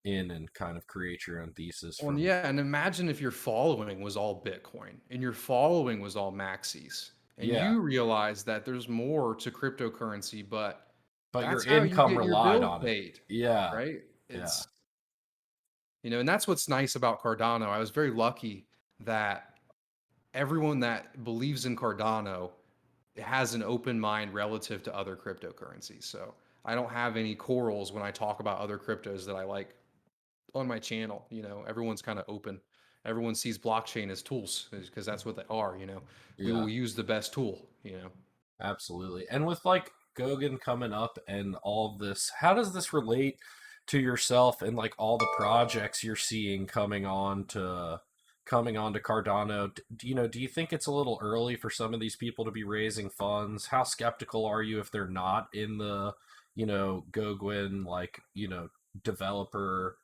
in and kind of create your own thesis Well, from. yeah, and imagine if your following was all Bitcoin and your following was all maxis, and Yeah, you realize that there's more to cryptocurrency, but but your that's how you income get your relied bills on it. paid, Yeah, right? yeah, And that's what's nice about Cardano. I was very lucky that everyone that believes in Cardano has an open mind relative to other cryptocurrencies. So I don't have any quarrels when I talk about other cryptos that I like on my channel. Everyone's kind of open. Everyone sees blockchain as tools because that's what they are. We yeah. will use the best tool. Absolutely. And with like Goguen coming up and all of this, how does this relate to yourself and like all the projects you're seeing coming on to Cardano? Do you think it's a little early for some of these people to be raising funds? How skeptical are you if they're not in the, Goguen like, developer,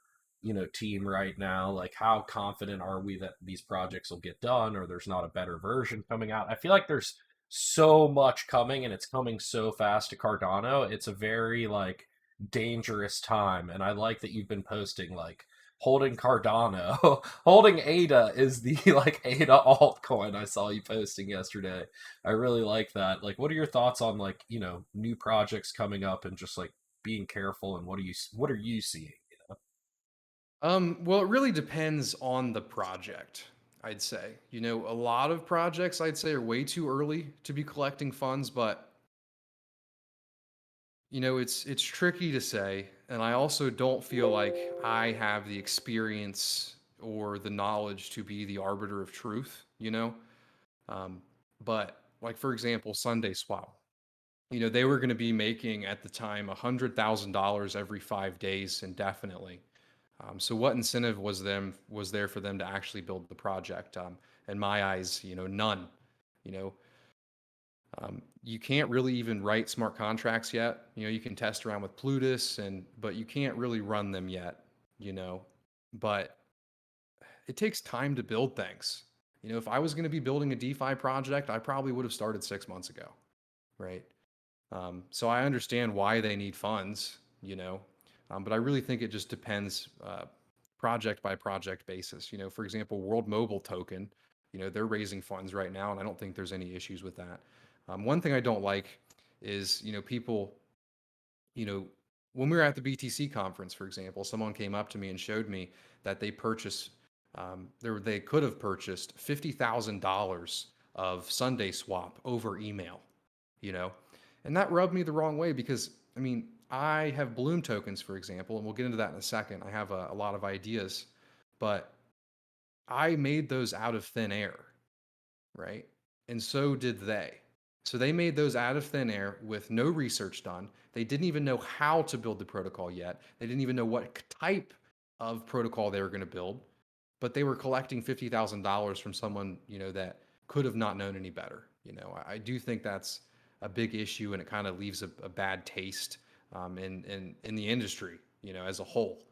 team right now? Like how confident are we that these projects will get done or there's not a better version coming out? I feel like there's so much coming and it's coming so fast to Cardano. It's a very like dangerous time. And I like that you've been posting like holding Cardano. Holding ADA is the like ADA altcoin I saw you posting yesterday. I really like that. Like what are your thoughts on like, new projects coming up and just like being careful and what are you seeing? Well, it really depends on the project, I'd say. A lot of projects I'd say are way too early to be collecting funds, but it's tricky to say, and I also don't feel like I have the experience or the knowledge to be the arbiter of truth. Um, but like for example, Sunday Swap, they were going to be making at the time $100,000 every 5 days indefinitely. So what incentive was there for them to actually build the project? In my eyes, none. You know, you can't really even write smart contracts yet. You can test around with Plutus but you can't really run them yet. You know, but it takes time to build things. If I was going to be building a DeFi project, I probably would have started 6 months ago, right? So I understand why they need funds, but I really think it just depends project by project basis. For example, World Mobile Token, they're raising funds right now, and I don't think there's any issues with that. One thing I don't like is, people, you know, when we were at the BTC conference, for example, someone came up to me and showed me that they could have purchased $50,000 of Sunday swap over email, you know, and that rubbed me the wrong way because I mean, I have Bloom tokens, for example, and we'll get into that in a second. I have a lot of ideas, but I made those out of thin air, right? And so did they. So they made those out of thin air with no research done. They didn't even know how to build the protocol yet. They didn't even know what type of protocol they were going to build, but they were collecting $50,000 from someone, that could have not known any better. I do think that's a big issue, and it kind of leaves a bad taste in the industry, as a whole,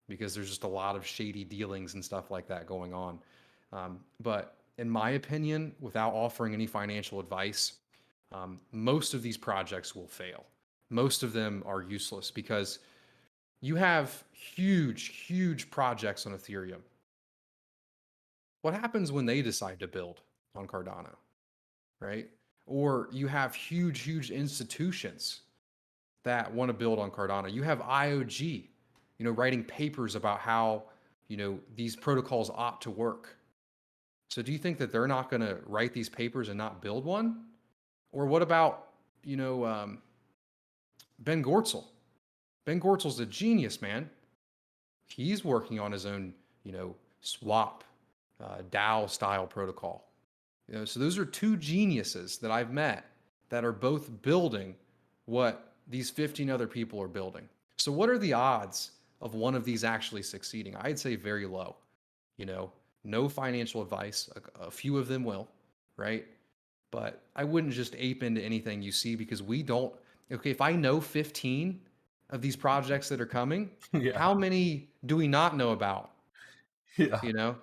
because there's just a lot of shady dealings and stuff like that going on. But in my opinion, without offering any financial advice, most of these projects will fail. Most of them are useless because you have huge, huge projects on Ethereum. What happens when they decide to build on Cardano, right? Or you have huge, huge institutions that want to build on Cardano. You have IOG, writing papers about how, these protocols ought to work. So do you think that they're not going to write these papers and not build one? Or what about, Ben Gortzel? Ben Gortzel's a genius, man. He's working on his own, swap, DAO style protocol. So those are two geniuses that I've met that are both building what these 15 other people are building. So what are the odds of one of these actually succeeding? I'd say very low. No financial advice. A few of them will, right? But I wouldn't just ape into anything you see because we don't. Okay, if I know 15 of these projects that are coming, Yeah. how many do we not know about? Yeah. You know,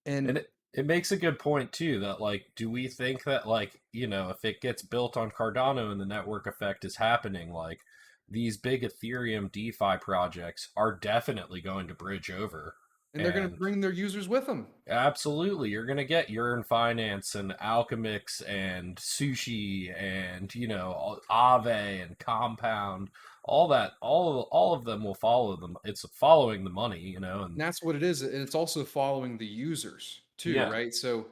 and And it makes a good point too that like do we think that like, if it gets built on Cardano and the network effect is happening, like these big Ethereum DeFi projects are definitely going to bridge over. they're going to And bring their users with them. absolutely, you're gonna get Urine Finance and Alchemix and Sushi and Aave and Compound, all that, all of them will follow them. It's following the money, and And that's what it is. And it's also following the users too, yeah, right? So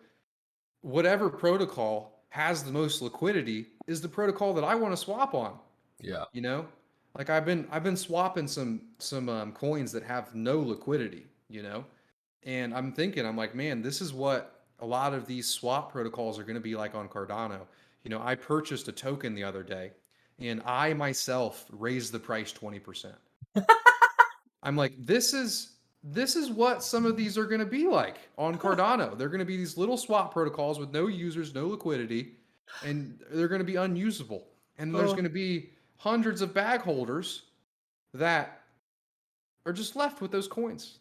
whatever protocol has the most liquidity is the protocol that I want to swap on. yeah, You know, like I've been swapping some coins that have no liquidity. And I'm like, man, this is what a lot of these swap protocols are going to be like on Cardano. I purchased a token the other day, and I myself raised the price 20%. I'm like, this is what some of these are going to be like on Cardano. They're going to be these little swap protocols with no users, no liquidity, and they're going to be unusable. And then there's uh, going to be hundreds of bag holders that are just left with those coins,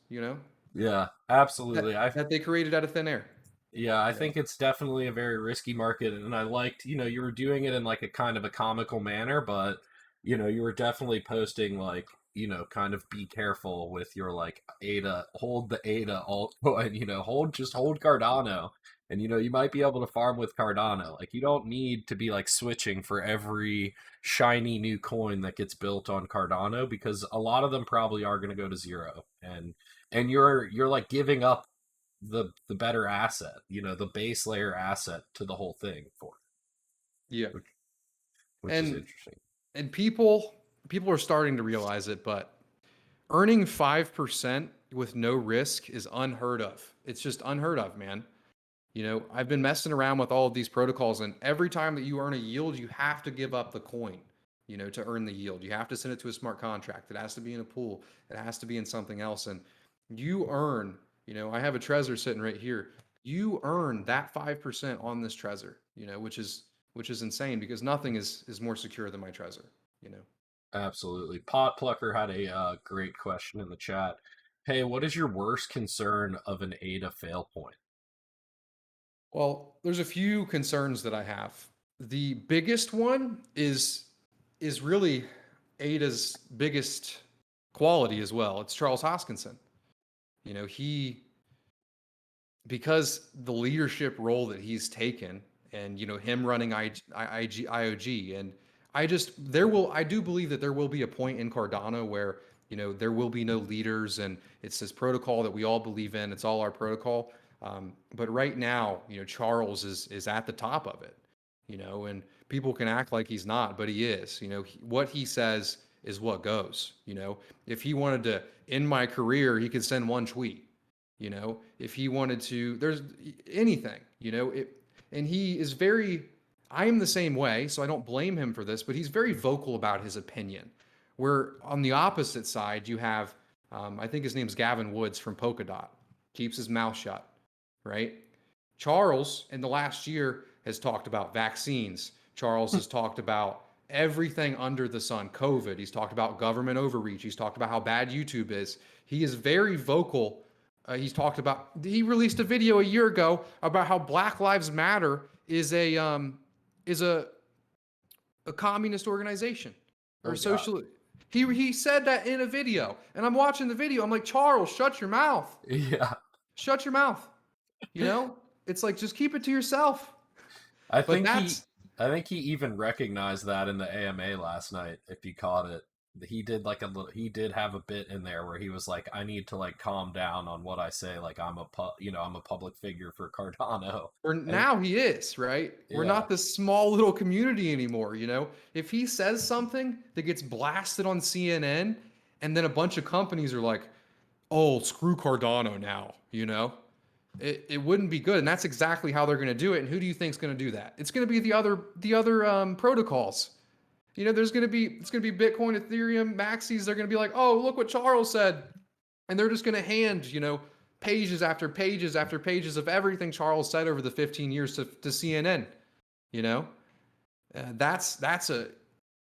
yeah, that absolutely. I that they created out of thin air. Yeah, I You know, think it's definitely a very risky market, and I liked, you were doing it in like a kind of a comical manner, but you were definitely posting like, kind of be careful with your like ADA, hold the ADA altcoin, hold Cardano, and you might be able to farm with Cardano. Like you don't need to be like switching for every shiny new coin that gets built on Cardano because a lot of them probably are going to go to zero, and you're like giving up the better asset, the base layer asset to the whole thing for yeah, which which is and interesting. and people are starting to realize it, but earning 5% with no risk is unheard of. It's just unheard of, man. I've been messing around with all of these protocols, and every time that you earn a yield, you have to give up the coin. to earn the yield. You have to send it to a smart contract. It has to be in a pool. It has to be in something else. And you earn, I have a Trezor sitting right here. You earn that 5% on this Trezor, which is insane because nothing is more secure than my Trezor, you know. Absolutely. Pot Plucker had a great question in the chat. Hey, what is your worst concern of an ADA fail point? Well, there's a few concerns that I have. The biggest one is really Ada's biggest quality as well. It's Charles Hoskinson. He because the leadership role that he's taken and him running IOG, and I do believe that there will be a point in Cardano where there will be no leaders and it's this protocol that we all believe in. It's all our protocol. But right now, Charles is at the top of it, and people can act like he's not, but he is. What he says is what goes. If he wanted to end my career, he could send one tweet. If he wanted to, there's anything, and he is very, I am the same way, so I don't blame him for this, but he's very vocal about his opinion. Where on the opposite side, you have, I think his name's Gavin Woods from Polkadot, keeps his mouth shut, right? Charles, in the last year, has talked about vaccines. Charles has talked about everything under the sun, COVID. He's talked about government overreach. He's talked about how bad YouTube is. He is very vocal. He released a video a year ago about how Black Lives Matter is a communist organization or Oh a God. social. He said that in a video, and I'm watching the video. I'm like, Charles, shut your mouth. Yeah. Shut your mouth. It's like just keep it to yourself. I But think he that's I think he even recognized that in the AMA last night, if you caught it. He did have a bit in there where he was like, I need to like calm down on what I say, like I'm a public figure for Cardano. or And now he is, right? We're yeah. not this small little community anymore. If he says something that gets blasted on CNN, and then a bunch of companies are like, oh, screw Cardano now, it wouldn't be good. And that's exactly how they're going to do it. And who do you think is going to do that? It's going to be the other protocols. It's going to be Bitcoin, Ethereum, Maxis. They're going to be like, oh, look what Charles said, and they're just going to hand pages after pages after pages of everything Charles said over the 15 years to CNN. You know, that's a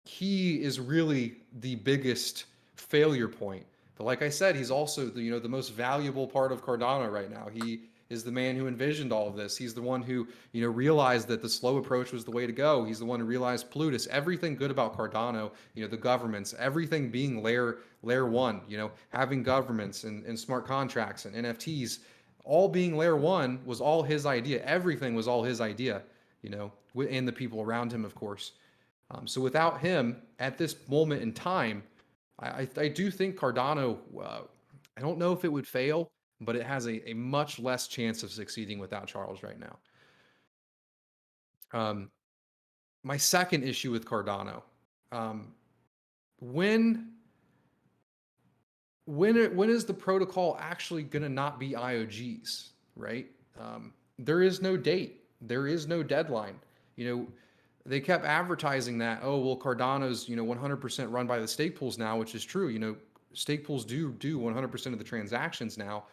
he is really the biggest failure point. But like I said, he's also the most valuable part of Cardano right now. He is the man who envisioned all of this. He's the one who realized that the slow approach was the way to go. He's the one who realized Plutus, everything good about Cardano, the governments, everything being layer one, having governments and smart contracts and NFTs, all being layer one was all his idea. Everything was all his idea, and the people around him, of course. So without him at this moment in time, I do think Cardano, I don't know if it would fail, but it has a much less chance of succeeding without Charles right now. Um, my second issue with Cardano, um, when when is the protocol actually going to not be IOGs, right? There is no date. There is no deadline. They kept advertising that, oh, well, Cardano's 100% run by the stake pools now, which is true. Stake pools do 100% of the transactions now,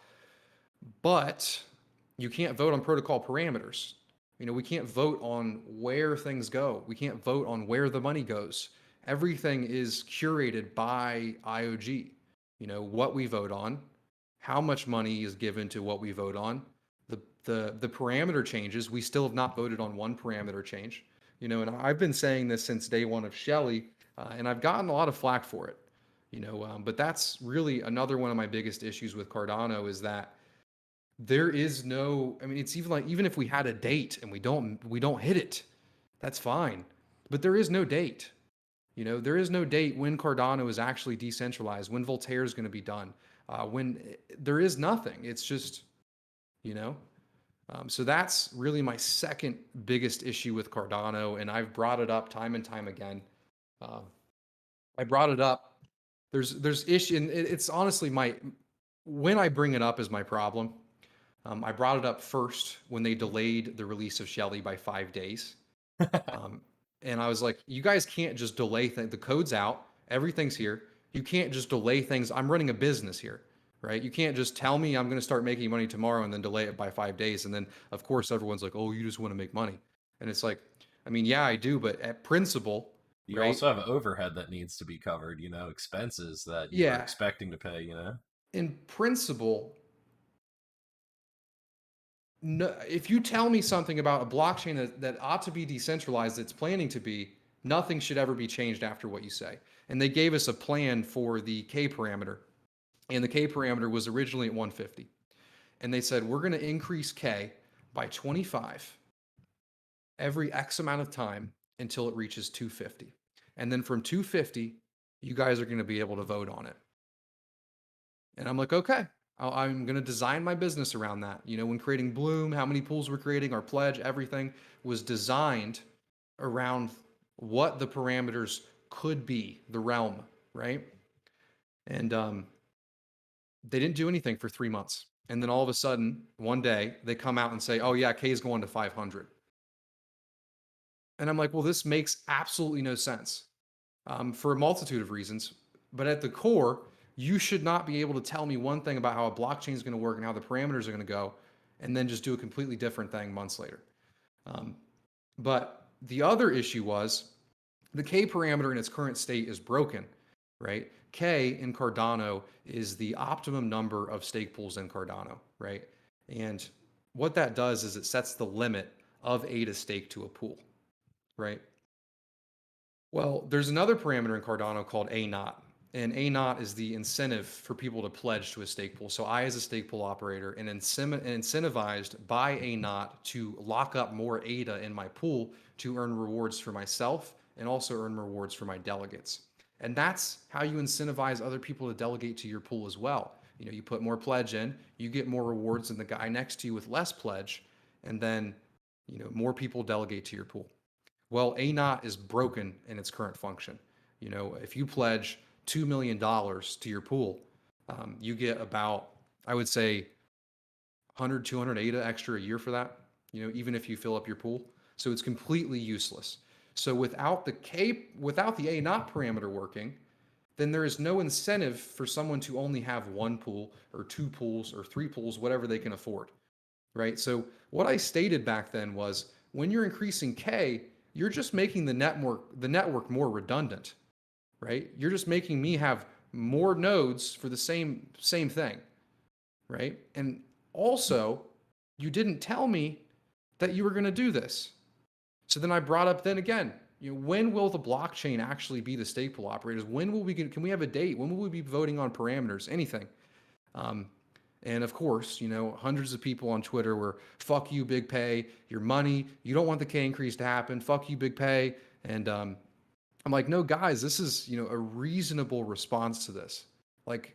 but you can't vote on protocol parameters. We can't vote on where things go. We can't vote on where the money goes. Everything is curated by IOG. What we vote on, how much money is given to what we vote on, the parameter changes. We still have not voted on one parameter change. And I've been saying this since day one of Shelley, and I've gotten a lot of flack for it. But that's really another one of my biggest issues with Cardano is that there is no. I mean, it's even if we had a date and we don't hit it, that's fine. But there is no date. There is no date when Cardano is actually decentralized, when Voltaire is going to be done, when there is nothing. It's just, you know. So that's really my second biggest issue with Cardano, and I've brought it up time and time again. Uh, I brought it up. There's issue, and it's honestly when I bring it up is my problem. I brought it up first when they delayed the release of Shelley by 5 days. Um, And I was like, you guys can't just delay things. The code's out, everything's here. You can't just delay things. I'm running a business here, right? You can't just tell me I'm going to start making money tomorrow and then delay it by 5 days. And then, of course, everyone's like, oh, you just want to make money. And it's like, I mean, yeah, I do, but at principle, You right? also have overhead that needs to be covered, expenses that you're Yeah, expecting to pay. in principle, no, if you tell me something about a blockchain that ought to be decentralized, that's planning to be, nothing should ever be changed after what you say. And they gave us a plan for the K parameter. And the K parameter was originally at 150. And they said, we're going to increase K by 25 every X amount of time until it reaches 250. And then from 250, you guys are going to be able to vote on it. And I'm like, okay, I'm going to design my business around that. When creating Bloom, how many pools we're creating, our pledge, everything was designed around what the parameters could be, the realm, right? And they didn't do anything for 3 months. And then all of a sudden, one day, they come out and say, oh, yeah, K is going to 500. And I'm like, well, this makes absolutely no sense for a multitude of reasons. But at the core, you should not be able to tell me one thing about how a blockchain is going to work and how the parameters are going to go, and then just do a completely different thing months later. Um, but the other issue was the K parameter in its current state is broken, right? K in Cardano is the optimum number of stake pools in Cardano, right? And what that does is it sets the limit of ADA stake to a pool, right? Well, there's another parameter in Cardano called A naught. And A naught is the incentive for people to pledge to a stake pool. So I, as a stake pool operator, am incentivized by A naught to lock up more ADA in my pool to earn rewards for myself and also earn rewards for my delegates. And that's how you incentivize other people to delegate to your pool as well. You put more pledge in, you get more rewards than the guy next to you with less pledge, and then more people delegate to your pool. Well, A naught is broken in its current function. If you pledge $2 million to your pool, you get about, I would say, 100, 200 ADA extra a year for that, even if you fill up your pool. So it's completely useless. So without the A naught parameter working, then there is no incentive for someone to only have one pool or two pools or three pools, whatever they can afford, right? So what I stated back then was when you're increasing K, you're just making the network more redundant, right? You're just making me have more nodes for the same thing, right? And also, you didn't tell me that you were going to do this. So then I brought up then again, when will the blockchain actually be the stake pool operators? When will can we have a date? When will we be voting on parameters? Anything? Um, and of course, hundreds of people on Twitter were, fuck you, Big Pey, your money. You don't want the K increase to happen. Fuck you, Big Pey. And I'm like, no, guys, this is, a reasonable response to this. Like,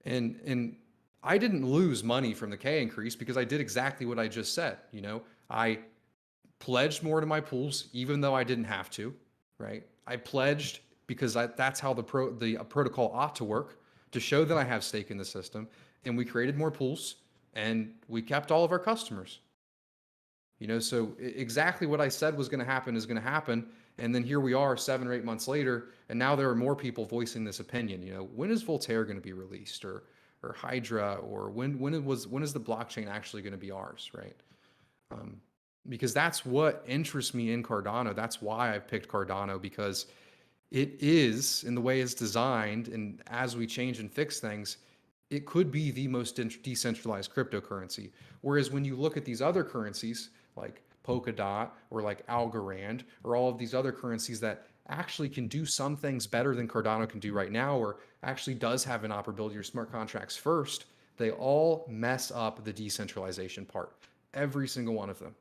and I didn't lose money from the K increase because I did exactly what I just said. I pledged more to my pools, even though I didn't have to, right? I pledged because that's how the protocol ought to work, to show that I have stake in the system. And we created more pools and we kept all of our customers. So exactly what I said was going to happen is going to happen. And then here we are 7 or 8 months later, and now there are more people voicing this opinion. When is Voltaire going to be released, or Hydra, or when is the blockchain actually going to be ours, right? Um, because that's what interests me in Cardano. That's why I picked Cardano, because it is, in the way it's designed, and as we change and fix things, it could be the most decentralized cryptocurrency. Whereas when you look at these other currencies like Polkadot or like Algorand or all of these other currencies that actually can do some things better than Cardano can do right now, or actually does have interoperability or smart contracts first, they all mess up the decentralization part. Every single one of them.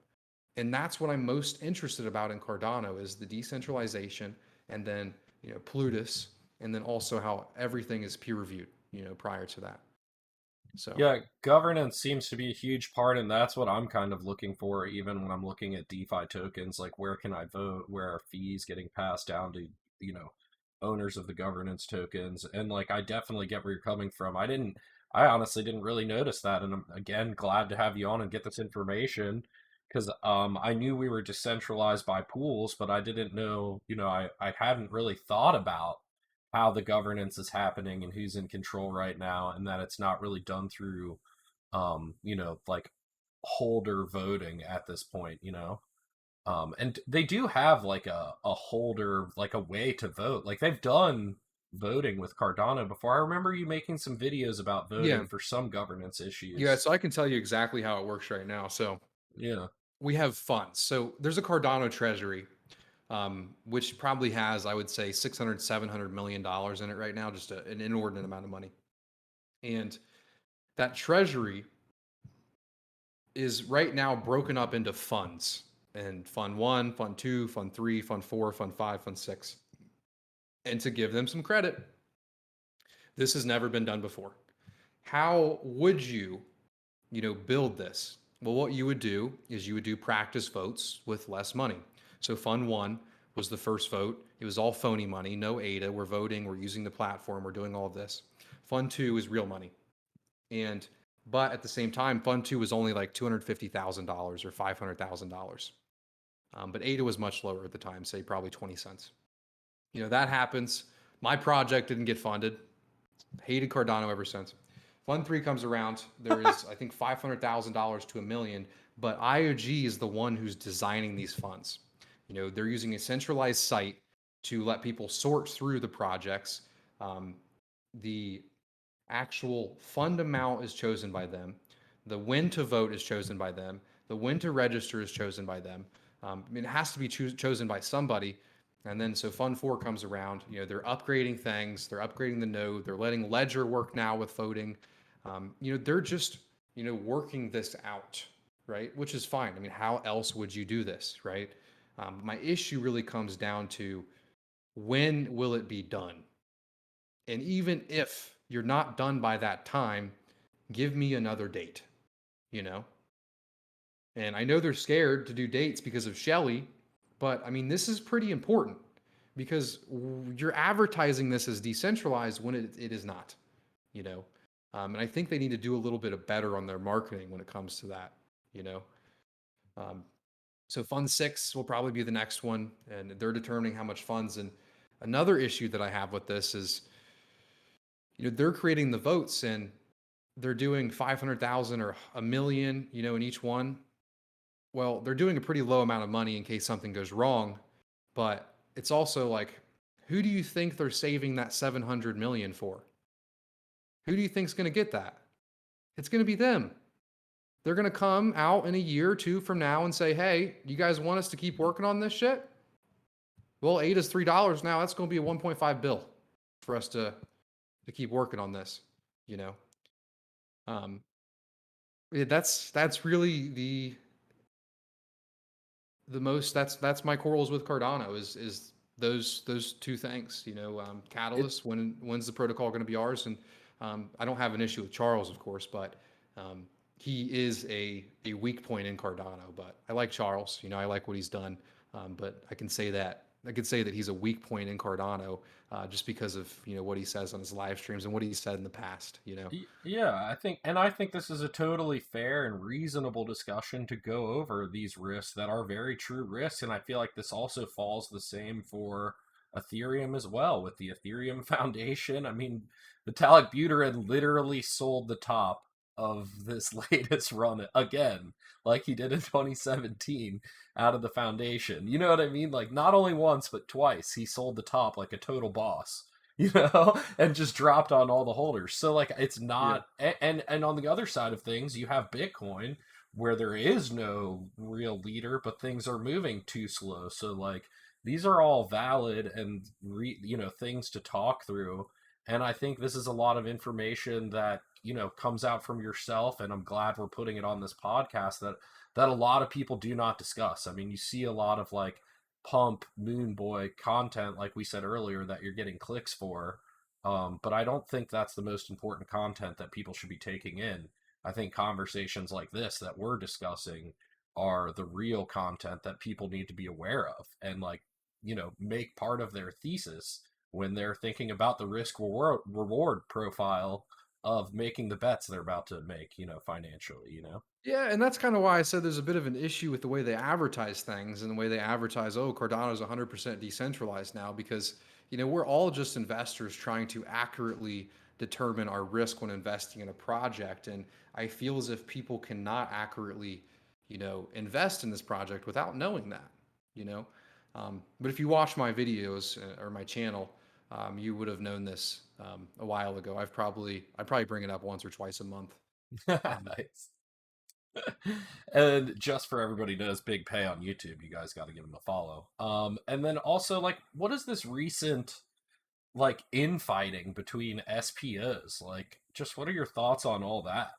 And that's what I'm most interested about in Cardano is the decentralization, and then Plutus, and then also how everything is peer reviewed prior to that. So Yeah, governance seems to be a huge part, and that's what I'm kind of looking for, even when I'm looking at DeFi tokens. Like, where can I vote? Where are fees getting passed down to, you know, owners of the governance tokens? And like, I definitely get where you're coming from. I honestly didn't really notice that, and I'm again glad to have you on and get this information. because I knew we were decentralized by pools, but I didn't know, I hadn't really thought about how the governance is happening and who's in control right now, and that it's not really done through, like holder voting at this point. And they do have like a holder, like a way to vote. Like they've done voting with Cardano before. I remember you making some videos about Yeah. voting for some governance Yeah, issues. so I can tell you exactly how it works right now. So Yeah. we have funds. So there's a Cardano treasury, which probably has, I would say, 600, $700 million in it right now, just an inordinate amount of money. And that treasury is right now broken up into funds, and fund one, fund two, fund three, fund four, fund five, fund six. And to give them some credit, this has never been done before. How would you build this? Well, what you would do is you would do practice votes with less money. So fund one was the first vote. It was all phony money, no ADA. We're voting, we're using the platform, we're doing all of this. Fund two is real money. And but at the same time, fund two was only like $250,000 or $500,000. But ADA was much lower at the time, say probably 20 cents. That happens. My project didn't get funded. Hated Cardano ever since. Fund three comes around. There is, I think, $500,000 to $1 million, but IOG is the one who's designing these funds. They're using a centralized site to let people sort through the projects. The actual fund amount is chosen by them. The when to vote is chosen by them. The when to register is chosen by them. It has to be chosen by somebody. And then so Fund 4 comes around. They're upgrading things. They're upgrading the node. They're letting Ledger work now with voting. They're just working this out, right? Which is fine. I mean, how else would you do this, right? My issue really comes down to when will it be done? And even if you're not done by that time, give me another date, you know? And I know they're scared to do dates because of Shelly, but I mean, this is pretty important because you're advertising this as decentralized when it is not, you know? And I think they need to do a little bit of better on their marketing when it comes to that, you know? Um, so Fund 6 will probably be the next one, and they're determining how much funds. And another issue that I have with this is, they're creating the votes and they're doing 500,000 or a million, in each one. Well, they're doing a pretty low amount of money in case something goes wrong, but it's also like, who do you think they're saving that 700 million for? Who do you think's going to get that? It's going to be them. They're going to come out in a year or two from now and say, "Hey, you guys want us to keep working on this shit? Well, 8 is $3 now. That's going to be a 1.5 bill for us to keep working on this, you know." Um, yeah, that's really the most. That's my quarrels with Cardano is those two things. It Catalyst, when's the protocol going to be ours? And I don't have an issue with Charles, of course, but um, he is a weak point in Cardano. But I like Charles. I like what he's done. But I could say that he's a weak point in Cardano just because of what he says on his live streams and what he said in the past. Yeah, I think this is a totally fair and reasonable discussion to go over these risks that are very true risks, and I feel like this also falls the same for Ethereum as well with the Ethereum Foundation. I mean, Vitalik Buterin literally sold the top of this latest run again, like he did in 2017 out of the foundation. You know what I mean? Like not only once but twice he sold the top like a total boss. And just dropped on all the holders. So like it's Yeah. not and on the other side of things, you have Bitcoin where there is no real leader, but things are moving too slow. So like these are all valid and things to talk through. And I think this is a lot of information that comes out from yourself, and I'm glad we're putting it on this podcast that a lot of people do not discuss. I mean, you see a lot of like pump moon boy content like we said earlier that you're getting clicks for, but I don't think that's the most important content that people should be taking in. I think conversations like this that we're discussing are the real content that people need to be aware of and like make part of their thesis when they're thinking about the risk reward profile of making the bets they're about to make, financially, Yeah, and that's kind of why I said there's a bit of an issue with the way they advertise things and the way they advertise, oh, Cardano's 100% decentralized now, because, we're all just investors trying to accurately determine our risk when investing in a project. And I feel as if people cannot accurately, invest in this project without knowing that, you know. But if you watch my videos or my channel, you would have known this a while ago. I probably bring it up once or twice a month. Um, Nice. And just for everybody knows Big Pay on YouTube, you guys got to give him a follow. And then also, like, what is this recent like infighting between SPOs? Like, just what are your thoughts on all that?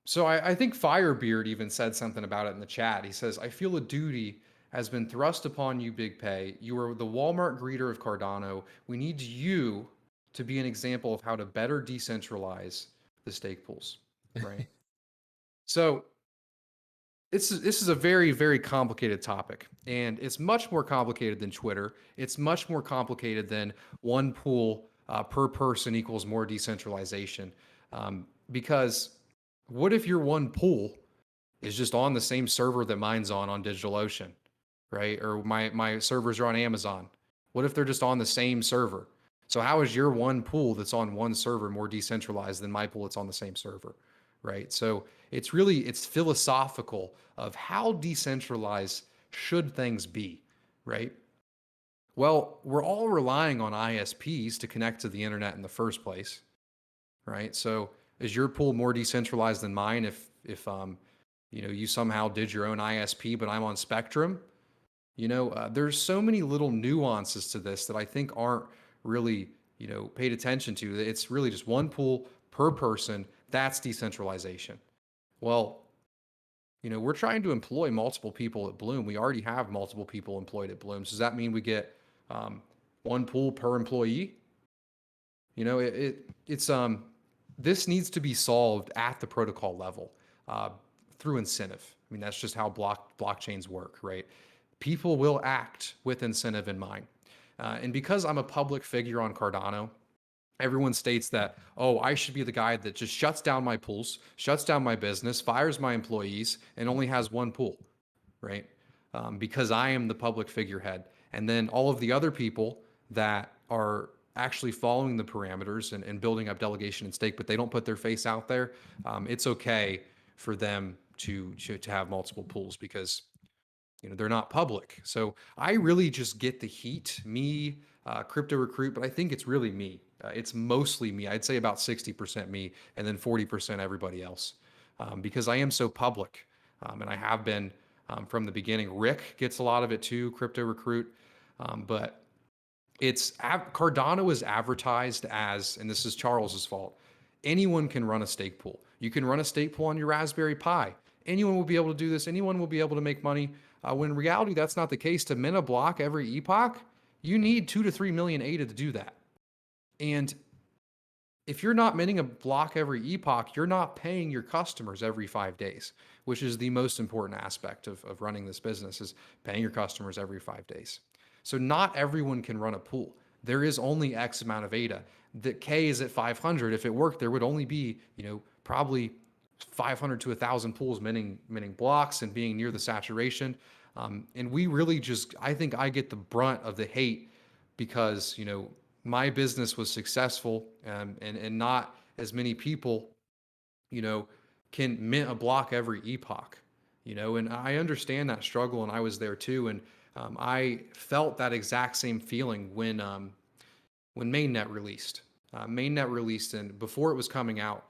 so I think Firebeard even said something about it in the chat. He says, I feel a duty has been thrust upon you, Big Pay. You are the Walmart greeter of Cardano. We need you to be an example of how to better decentralize the stake pools, right? So this is a very, very complicated topic, and it's much more complicated than Twitter. It's much more complicated than one pool per person equals more decentralization. Because what if your one pool is just on the same server that mine's on DigitalOcean, right? Or my servers are on Amazon. What if they're just on the same server? So how is your one pool that's on one server more decentralized than my pool that's on the same server, right? So it's philosophical of how decentralized should things be, right? Well, we're all relying on ISPs to connect to the internet in the first place, right? So is your pool more decentralized than mine if you somehow did your own ISP, but I'm on Spectrum? There's so many little nuances to this that I think aren't really, paid attention to. It's really just one pool per person. That's decentralization. Well, we're trying to employ multiple people at Bloom. We already have multiple people employed at Bloom. So does that mean we get one pool per employee? It's this needs to be solved at the protocol level uh, through incentive. I mean, that's just how blockchains work, right? People will act with incentive in mind. And because I'm a public figure on Cardano, everyone states that, oh, I should be the guy that just shuts down my pools, shuts down my business, fires my employees, and only has one pool, right? Because I am the public figurehead. And then all of the other people that are actually following the parameters and building up delegation and stake, but they don't put their face out there, it's okay for them to have multiple pools because they're not public. So I really just get the heat, me, crypto recruit, but I think it's really me. It's mostly me. I'd say about 60% me, and then 40% everybody else, because I am so public, and I have been from the beginning. Rick gets a lot of it too, crypto recruit, but Cardano is advertised as, and this is Charles's fault. Anyone can run a stake pool. You can run a stake pool on your Raspberry Pi. Anyone will be able to do this. Anyone will be able to make money. When in reality, that's not the case. To mint a block every epoch, you need 2 to 3 million ADA to do that. And if you're not minting a block every epoch, you're not paying your customers every 5 days, which is the most important aspect of running this business is paying your customers every 5 days. So not everyone can run a pool. There is only X amount of ADA. The K is at 500. If it worked, there would only be, probably 500 to 1,000 pools minting blocks and being near the saturation. And we really I think I get the brunt of the hate because, my business was successful and not as many people, can mint a block every epoch, and I understand that struggle and I was there too. And I felt that exact same feeling when mainnet released. Mainnet released, and before it was coming out,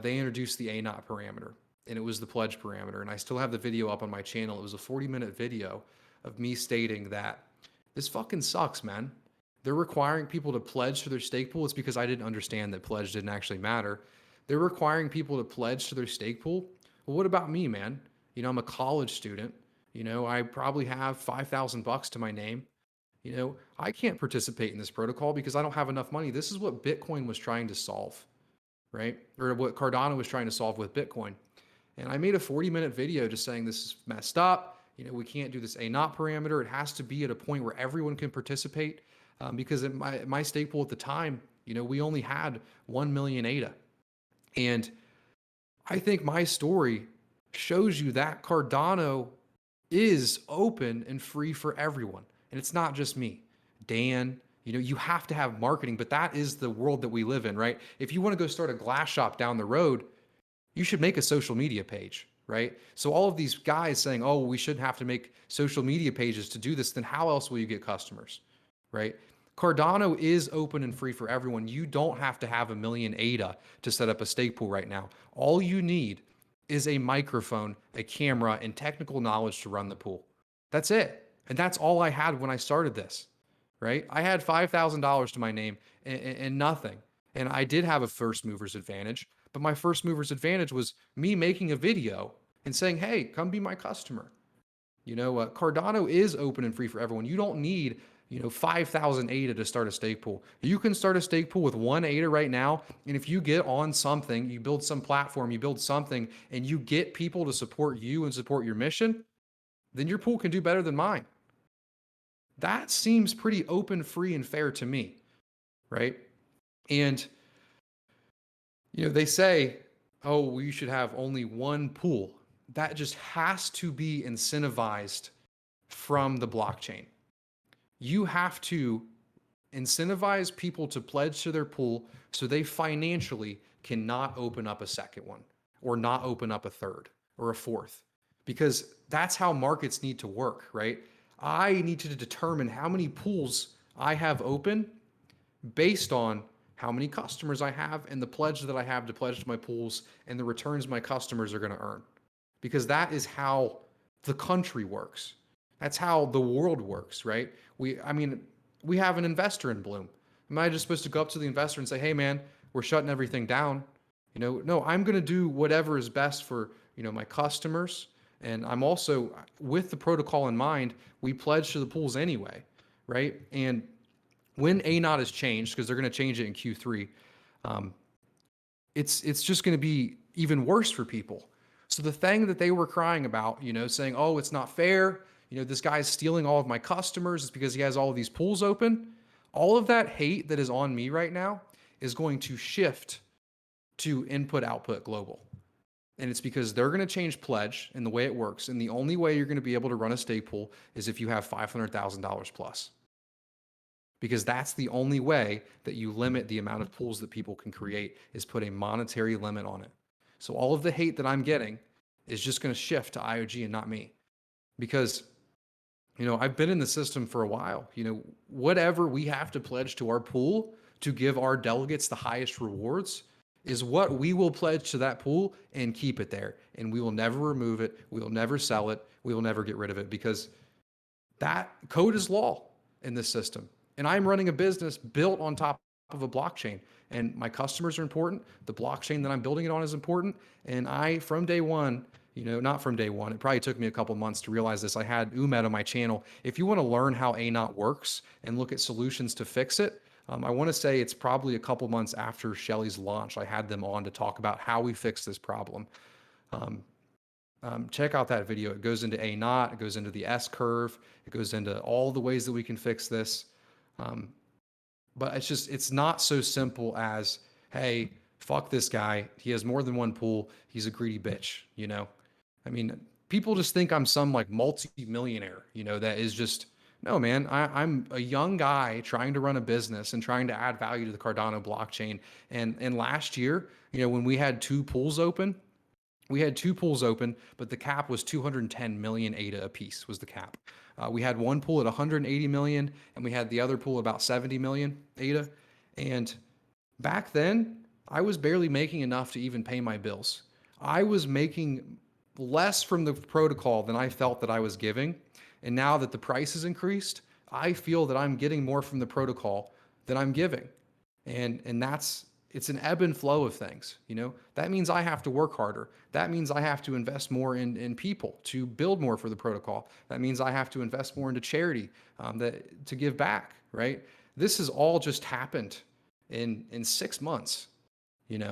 they introduced the A0 parameter, and it was the pledge parameter. And I still have the video up on my channel. It was a 40-minute video of me stating that this fucking sucks, man. They're requiring people to pledge to their stake pool. It's because I didn't understand that pledge didn't actually matter. They're requiring people to pledge to their stake pool. Well, what about me, man? I'm a college student. I probably have 5,000 bucks to my name. I can't participate in this protocol because I don't have enough money. This is what Bitcoin was trying to solve, right? Or what Cardano was trying to solve with Bitcoin. And I made a 40-minute video just saying this is messed up. We can't do this A0 parameter. It has to be at a point where everyone can participate because at my stake pool at the time, We only had 1 million ADA. And I think my story shows you that Cardano is open and free for everyone. And it's not just me. Dan, you have to have marketing, but that is the world that we live in, right? If you want to go start a glass shop down the road, you should make a social media page, right? So all of these guys saying, oh, we shouldn't have to make social media pages to do this, then how else will you get customers, right? Cardano is open and free for everyone. You don't have to have a million ADA to set up a stake pool right now. All you need is a microphone, a camera, and technical knowledge to run the pool. That's it. And that's all I had when I started this, right? I had $5,000 to my name and nothing. And I did have a first mover's advantage, but my first mover's advantage was me making a video and saying, hey, come be my customer. Cardano is open and free for everyone. You don't need 5,000 ADA to start a stake pool. You can start a stake pool with 1 ADA right now. And if you get on something, you build some platform, you build something, and you get people to support you and support your mission, then your pool can do better than mine. That seems pretty open, free, and fair to me, right? And, they say, oh, we should have only one pool. That just has to be incentivized from the blockchain. You have to incentivize people to pledge to their pool so they financially cannot open up a second one or not open up a third or a fourth, because that's how markets need to work, right? I need to determine how many pools I have open based on how many customers I have and the pledge that I have to pledge to my pools and the returns my customers are going to earn, because that is how the country works. That's how the world works, right? We have an investor in Bloom. Am I just supposed to go up to the investor and say, hey man, we're shutting everything down? No, I'm going to do whatever is best for, my customers. And I'm also, with the protocol in mind, we pledge to the pools anyway, right? And when ANOT is changed, because they're going to change it in Q3, it's just going to be even worse for people. So the thing that they were crying about, saying, oh, it's not fair, this guy's stealing all of my customers, it's because he has all of these pools open. All of that hate that is on me right now is going to shift to input output global. And it's because they're going to change pledge and the way it works. And the only way you're going to be able to run a stake pool is if you have $500,000 plus. Because that's the only way that you limit the amount of pools that people can create, is put a monetary limit on it. So all of the hate that I'm getting is just going to shift to IOG and not me. Because, I've been in the system for a while. Whatever we have to pledge to our pool to give our delegates the highest rewards is what we will pledge to that pool and keep it there. And we will never remove it. We will never sell it. We will never get rid of it, because that code is law in this system. And I'm running a business built on top of a blockchain, and my customers are important. The blockchain that I'm building it on is important. And I, from day one, not from day one, it probably took me a couple months to realize this. I had Umed on my channel. If you want to learn how ANOT works and look at solutions to fix it, I want to say it's probably a couple months after Shelly's launch, I had them on to talk about how we fix this problem. Check out that video. It goes into ANOT, it goes into the S curve, it goes into all the ways that we can fix this. But it's not so simple as, hey, fuck this guy. He has more than one pool. He's a greedy bitch, people just think I'm some like multi-millionaire, that is just, no, man, I'm a young guy trying to run a business and trying to add value to the Cardano blockchain. And last year, when we had two pools open, but the cap was 210 million ADA a piece was the cap. We had one pool at 180 million, and we had the other pool about 70 million ADA. And back then, I was barely making enough to even pay my bills. I was making less from the protocol than I felt that I was giving. And now that the price has increased, I feel that I'm getting more from the protocol than I'm giving. And it's an ebb and flow of things. That means I have to work harder. That means I have to invest more in people to build more for the protocol. That means I have to invest more into charity, to give back, right? This has all just happened in 6 months,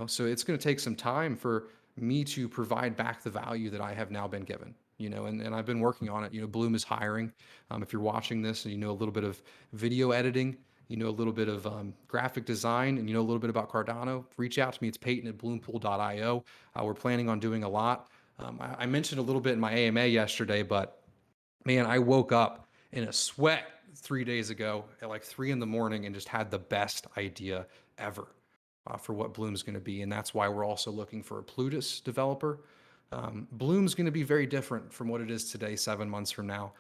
so it's going to take some time for me to provide back the value that I have now been given, and I've been working on it. Bloom is hiring. If you're watching this and a little bit of video editing, you know a little bit of graphic design, and you know a little bit about Cardano, reach out to me. It's Peyton@bloompool.io. We're planning on doing a lot. I mentioned a little bit in my AMA yesterday, but man, I woke up in a sweat 3 days ago at like 3 in the morning and just had the best idea ever for what Bloom's going to be. And that's why we're also looking for a Plutus developer. Bloom's going to be very different from what it is today, 7 months from now.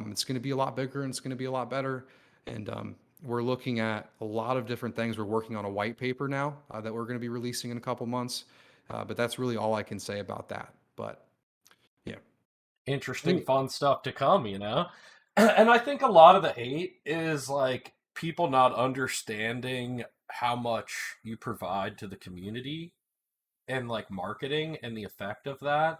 It's going to be a lot bigger and it's going to be a lot better. And we're looking at a lot of different things. We're working on a white paper now that we're going to be releasing in a couple months. But that's really all I can say about that. But yeah. Interesting, Anyway, fun stuff to come, you know? And I think a lot of the hate is like people not understanding how much you provide to the community and like marketing and the effect of that.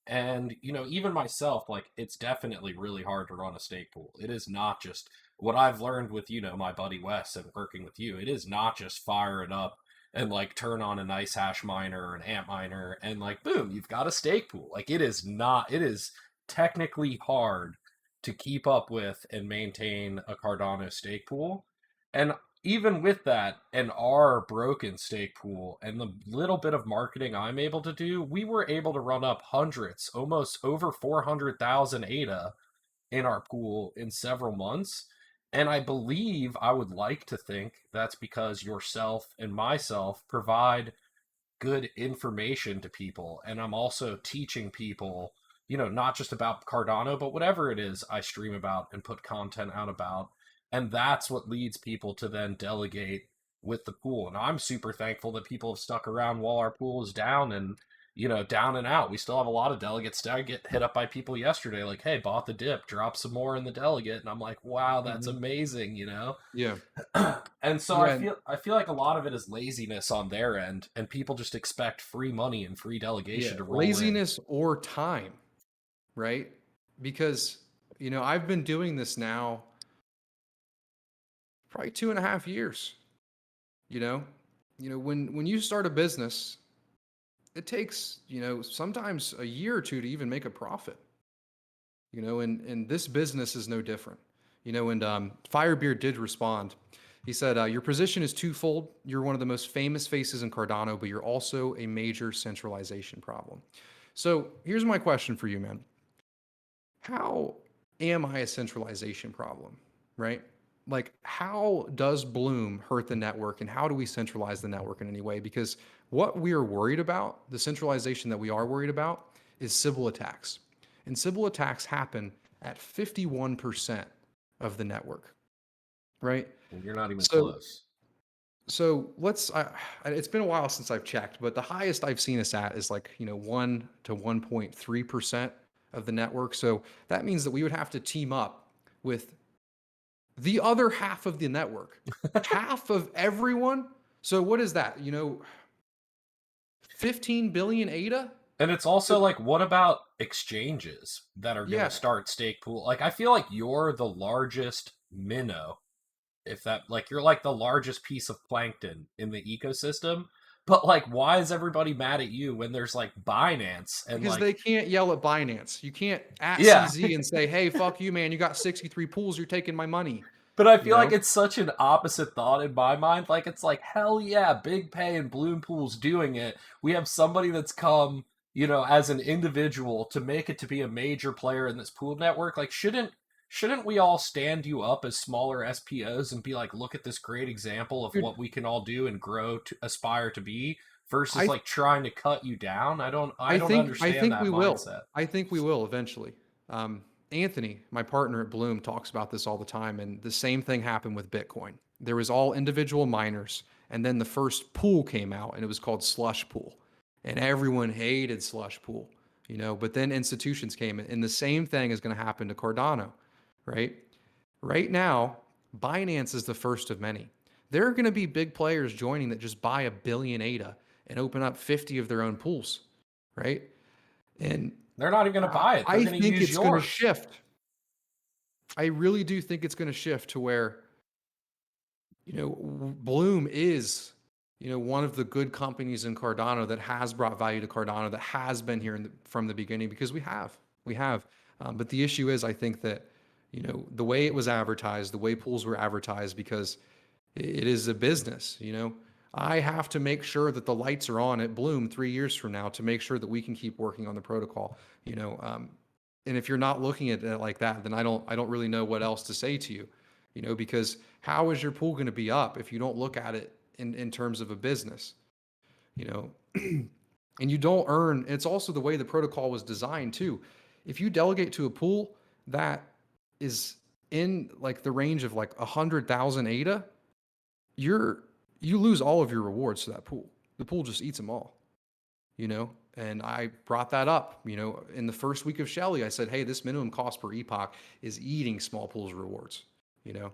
And, even myself, like, it's definitely really hard to run a stake pool. It is not just what I've learned with, my buddy Wes and working with you. It is not just fire it up and like turn on a nice hash miner or an amp miner and like, boom, you've got a stake pool. Like, it is not, it is technically hard to keep up with and maintain a Cardano stake pool. And even with that and our broken stake pool and the little bit of marketing I'm able to do, we were able to run up hundreds, almost over 400,000 ADA in our pool in several months. And I believe, I would like to think that's because yourself and myself provide good information to people. And I'm also teaching people, not just about Cardano, but whatever it is I stream about and put content out about. And that's what leads people to then delegate with the pool. And I'm super thankful that people have stuck around while our pool is down and, down and out. We still have a lot of delegates. I get hit up by people yesterday like, hey, bought the dip, drop some more in the delegate. And I'm like, wow, that's mhm. amazing. Yeah. And so I Yeah. feel I feel like a lot of it is laziness on their end, and people just expect free money and free Yeah, delegation to roll in. laziness or time, right? Because, I've been doing this now probably 2.5 years. You know, when you start a business, it takes, sometimes a year or two to even make a profit. And this business is no different. And Firebeard did respond. He said, your position is twofold. You're one of the most famous faces in Cardano, but you're also a major centralization problem. So here's my question for you, man. How am I a centralization problem, right? Like, how does Bloom hurt the network and how do we centralize the network in any way? Because what we are worried about, the centralization that we are worried about, is Sybil attacks. And Sybil attacks happen at 51% of the network, right? And you're not even So, close. so it's been a while since I've checked, but the highest I've seen us at is like, 1 to 1.3% of the network. So that means that we would have to team up with the other half of the network, half of everyone. So what is that? 15 billion ADA? And it's So also like, what about exchanges that are going to yeah, start stake pool? Like, I feel like you're the largest minnow, if that, like, you're like the largest piece of plankton in the ecosystem. But like, why is everybody mad at you when there's like Binance and because they like, can't yell at Binance. You can't at yeah. CZ and say, "Hey, fuck you, man. You got 63 pools. You're taking my money." But I You feel like know? it's such an opposite thought in my mind. Like, it's like, hell yeah, Big Pay and Bloom Pool's doing it. We have somebody that's come, as an individual to make it to be a major player in this pool network. Like, shouldn't we all stand you up as smaller SPOs and be like, look at this great example of Dude, what we can all do and grow to aspire to be versus I like trying to cut you down? I I don't think I understand think that we will. mindset. I think we will eventually. Anthony, my partner at Bloom, talks about this all the time, and the same thing happened with Bitcoin. There was all individual miners, and then the first pool came out, and it was called Slush Pool, and everyone hated Slush Pool, But then institutions came, and the same thing is going to happen to Cardano, right? Right now, Binance is the first of many. There are going to be big players joining that just buy a billion ADA and open up 50 of their own pools, right? And They're not even going to buy it. They're I going to think use it's going to yours. shift. I really do think it's going to shift to where, Bloom is, one of the good companies in Cardano that has brought value to Cardano, that has been here from the beginning, because we have. But the issue is, I think that, the way it was advertised, the way pools were advertised, because It is a business, you know. I have to make sure that the lights are on at Bloom 3 years from now to make sure that we can keep working on the protocol, you know. And if you're not looking at it like that, then I don't really know what else to say to you, you know, because how is your pool going to be up if you don't look at it in terms of a business, you know? And you don't earn. It's also the way the protocol was designed too. If you delegate to a pool that is in like the range of like 100,000 ADA, you're you lose all of your rewards to that pool. The pool just eats them all, you know. And I brought that up, you know, in the first week of Shelly. I said, hey, this minimum cost per epoch is eating small pools rewards, you know.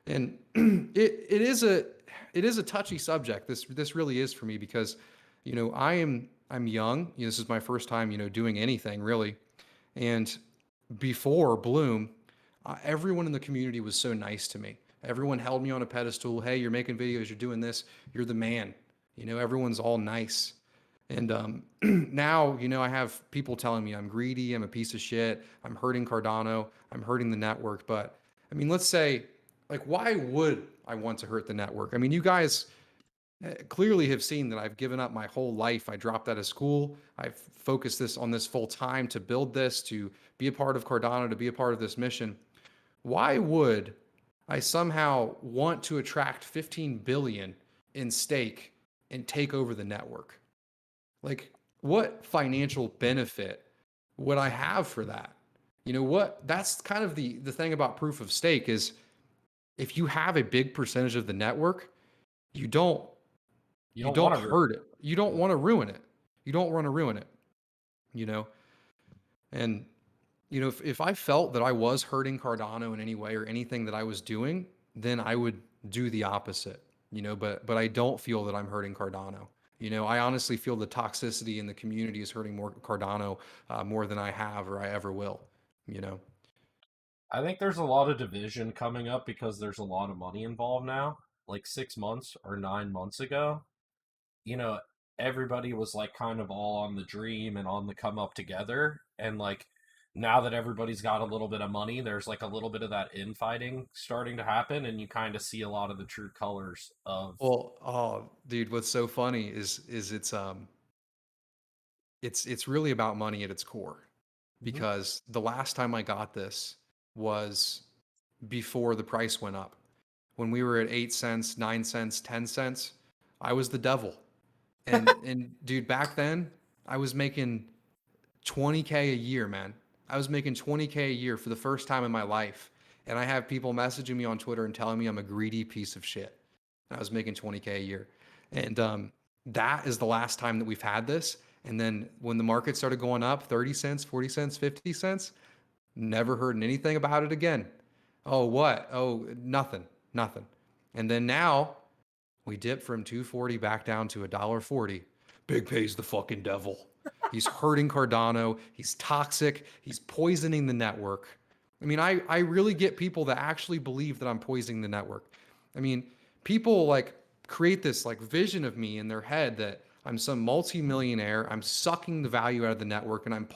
And it is a touchy subject. This really is for me because, you know, I'm young. You know, this is my first time, you know, doing anything really. And before Bloom, everyone in the community was so nice to me. Everyone held me on a pedestal. Hey, you're making videos, you're doing this, you're the man. You know, everyone's all nice. And now, you know, I have people telling me I'm greedy, I'm a piece of shit, I'm hurting Cardano, I'm hurting the network. But I mean, let's say, like, why would I want to hurt the network? I mean, you guys clearly have seen that I've given up my whole life. I dropped out of school. I've focused this on this full time to build this, to be a part of Cardano, to be a part of this mission. Why would I somehow want to attract 15 billion in stake and take over the network? Like, what financial benefit would I have for that? You know what? That's kind of the thing about proof of stake is if you have a big percentage of the network, you don't You you don't don't want to. hurt it. You don't want to ruin it. You don't want to ruin it, you know? And you know, if I felt that I was hurting Cardano in any way or anything that I was doing, then I would do the opposite, you know, but I don't feel that I'm hurting Cardano. You know, I honestly feel the toxicity in the community is hurting more Cardano more than I have or I ever will, you know. I think there's a lot of division coming up because there's a lot of money involved now. Like 6 months or 9 months ago, you know, everybody was like kind of all on the dream and on the come up together. And like now that everybody's got a little bit of money, there's like a little bit of that infighting starting to happen, and you kind of see a lot of the true colors of. Well, oh, dude, what's so funny is it's really about money at its core Mhm. because the last time I got this was before the price went up. When we were at 8 cents, 9 cents, 10 cents, I was the devil. And dude, back then I was making 20K a year, man. I was making 20K a year for the first time in my life. And I have people messaging me on Twitter and telling me I'm a greedy piece of shit. I was making 20K a year. And that is the last time that we've had this. And then when the market started going up 30 cents, 40 cents, 50 cents, never heard anything about it again. Oh, what? Oh, nothing, nothing. And then now we dip from 240 back down to $1.40. Big Pey's the fucking devil. He's hurting Cardano. He's toxic. He's poisoning the network. I mean, I really get people that actually believe that I'm poisoning the network. I mean, people like create this like vision of me in their head that I'm some multi-millionaire. I'm sucking the value out of the network and I'm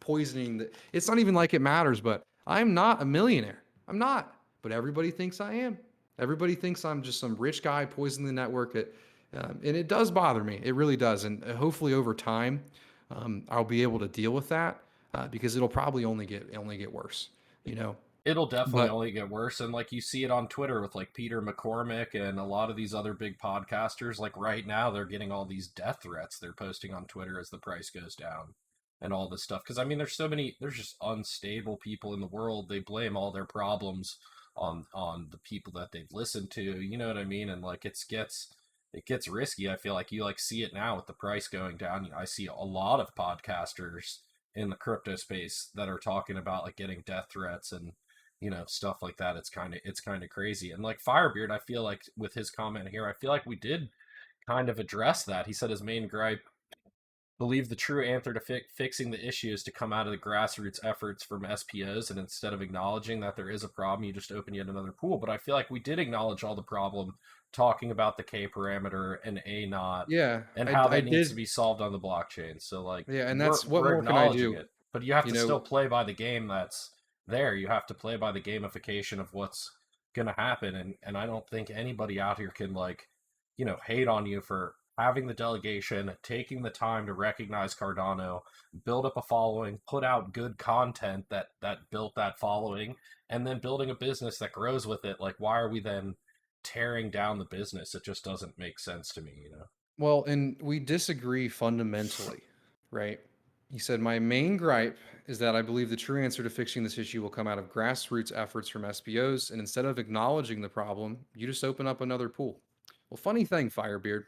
poisoning the. It's not even like it matters, but I'm not a millionaire. I'm not. But everybody thinks I am. Everybody thinks I'm just some rich guy poisoning the network. And it does bother me. It really does. And hopefully over time, I'll be able to deal with that because it'll probably only get worse. You know. It'll definitely But only get worse. And like you see it on Twitter with like Peter McCormick and a lot of these other big podcasters. Like right now, they're getting all these death threats they're posting on Twitter as the price goes down and all this stuff. Because I mean, there's just unstable people in the world. They blame all their problems on the people that they've listened to. You know what I mean? And like it gets risky. I feel like you like see it now with the price going down. I see a lot of podcasters in the crypto space that are talking about like getting death threats and stuff like that. It's kind of crazy. And like Firebeard, I feel like with his comment here, I feel like we did kind of address that. He said his main gripe, believe the true answer to fixing the issue is to come out of the grassroots efforts from SPOs, and instead of acknowledging that there is a problem, you just open yet another pool. But I feel like we did acknowledge all the problem, talking about the K parameter and A naught yeah, and I how I that needs to did. be solved on the blockchain. So like Yeah, and we're that's what we're more can I acknowledging do? it, but you have You to still know, play by the game that's there. You have to play by the gamification of what's gonna happen. And I don't think anybody out here can like, hate on you for having the delegation, taking the time to recognize Cardano, build up a following, put out good content that built that following, and then building a business that grows with it. Like, why are we then tearing down the business? It just doesn't make sense to me. Well, and we disagree fundamentally, right? He said, my main gripe is that I believe the true answer to fixing this issue will come out of grassroots efforts from SPOs. And instead of acknowledging the problem, you just open up another pool. Well, funny thing, Firebeard,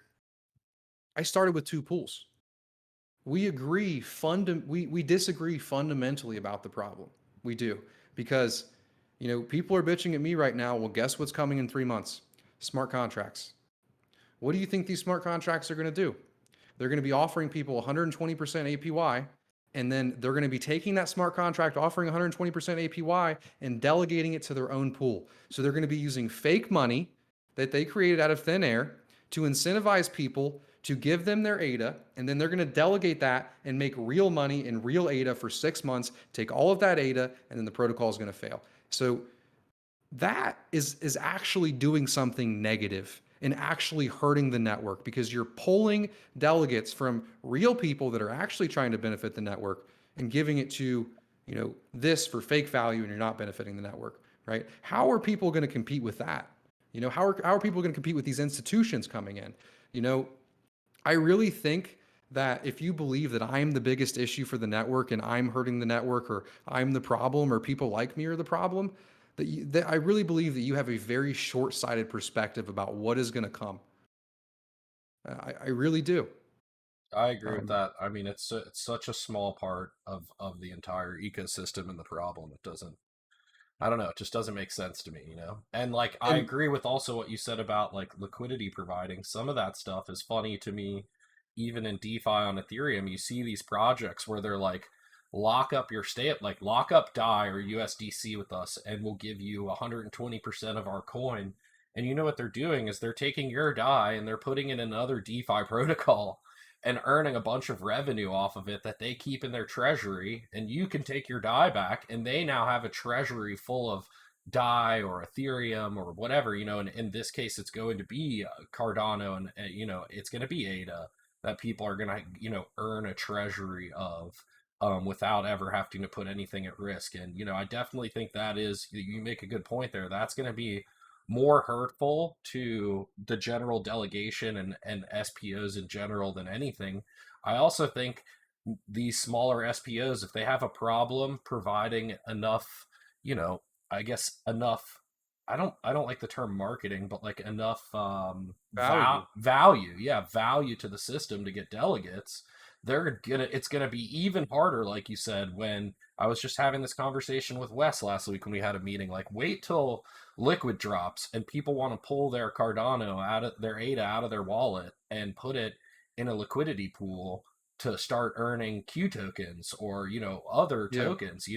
I started with two pools. We disagree fundamentally about the problem. We do. Because, people are bitching at me right now. Well, guess what's coming in 3 months? Smart contracts. What do you think these smart contracts are going to do? They're going to be offering people 120% APY, and then they're going to be taking that smart contract, offering 120% APY, and delegating it to their own pool. So they're going to be using fake money that they created out of thin air to incentivize people to give them their ADA, and then they're going to delegate that and make real money in real ADA for 6 months, take all of that ADA, and then the protocol is going to fail. So that is actually doing something negative and actually hurting the network, because you're pulling delegates from real people that are actually trying to benefit the network and giving it to, this for fake value, and you're not benefiting the network, right? How are people going to compete with that? How are people going to compete with these institutions coming in? I really think that if you believe that I'm the biggest issue for the network and I'm hurting the network, or I'm the problem, or people like me are the problem, that I really believe that you have a very short-sighted perspective about what is going to come. I really do. I agree with Um, that. I mean, it's such a small part of the entire ecosystem and the problem. It doesn't. I don't know. It just doesn't make sense to me. And like, I and agree with also what you said about like liquidity providing. Some of that stuff is funny to me. Even in DeFi on Ethereum, you see these projects where they're like, lock up your stay, like lock up DAI or USDC with us, and we'll give you 120% of our coin. And you know what they're doing is they're taking your DAI and they're putting it in another DeFi protocol and earning a bunch of revenue off of it that they keep in their treasury, and you can take your DAI back, and they now have a treasury full of DAI or Ethereum or whatever. And in this case, it's going to be Cardano, and it's going to be ADA that people are going to earn a treasury of, without ever having to put anything at risk. And I definitely think that is, you make a good point there. That's going to be more hurtful to the general delegation and SPOs in general than anything. I also think these smaller SPOs, if they have a problem providing enough, I guess enough, I don't like the term marketing, but like enough value. value, yeah, value to the system to get delegates, it's gonna be even harder, like you said. When I was just having this conversation with Wes last week when we had a meeting, like, wait till liquid drops and people want to pull their Cardano out of their ADA out of their wallet and put it in a liquidity pool to start earning Q tokens or other Yeah. tokens.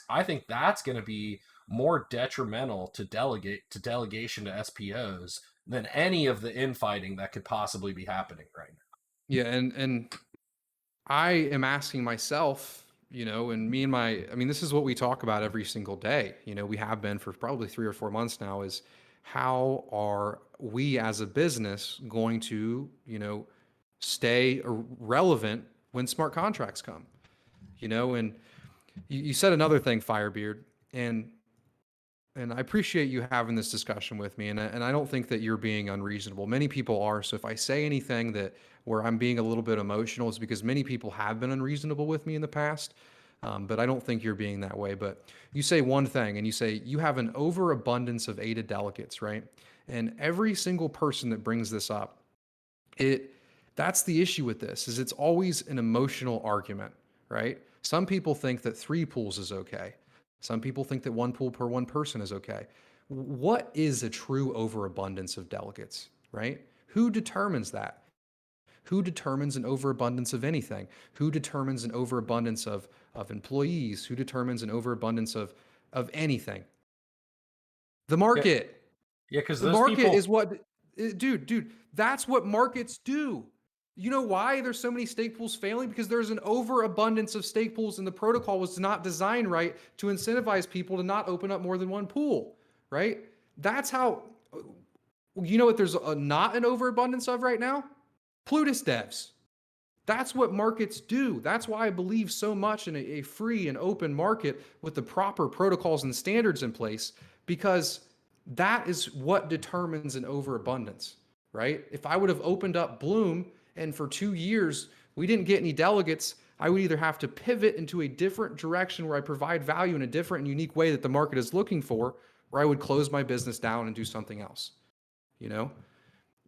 I think that's going to be more detrimental to delegation to SPOs than any of the infighting that could possibly be happening right now. Yeah, and I am asking myself, and me and I mean, this is what we talk about every single day. We have been for probably 3 or 4 months now, is how are we as a business going to, stay relevant when smart contracts come? And you said another thing, Firebeard, and I appreciate you having this discussion with me. And I don't think that you're being unreasonable. Many people are. So if I say anything that where I'm being a little bit emotional, it's because many people have been unreasonable with me in the past. But I don't think you're being that way. But you say one thing, and you say you have an overabundance of ADA delegates, right? And every single person that brings this up, it that's the issue with this, is it's always an emotional argument, right? Some people think that 3 pools is okay. Some people think that 1 pool per one person is okay. What is a true overabundance of delegates, right? Who determines that? Who determines an overabundance of anything? Who determines an overabundance of employees? Who determines an overabundance of anything? The Yeah, market. yeah, because The those market people. is what, dude, that's what markets do. You know why there's so many stake pools failing? Because there's an overabundance of stake pools, and the protocol was not designed right to incentivize people to not open up more than 1 pool, right? That's how, you know what there's not an overabundance of right now? Plutus devs. That's what markets do. That's why I believe so much in a free and open market with the proper protocols and standards in place, because that is what determines an overabundance, right? If I would have opened up Bloom and for 2 years we didn't get any delegates, I would either have to pivot into a different direction where I provide value in a different and unique way that the market is looking for, or I would close my business down and do something else, you know?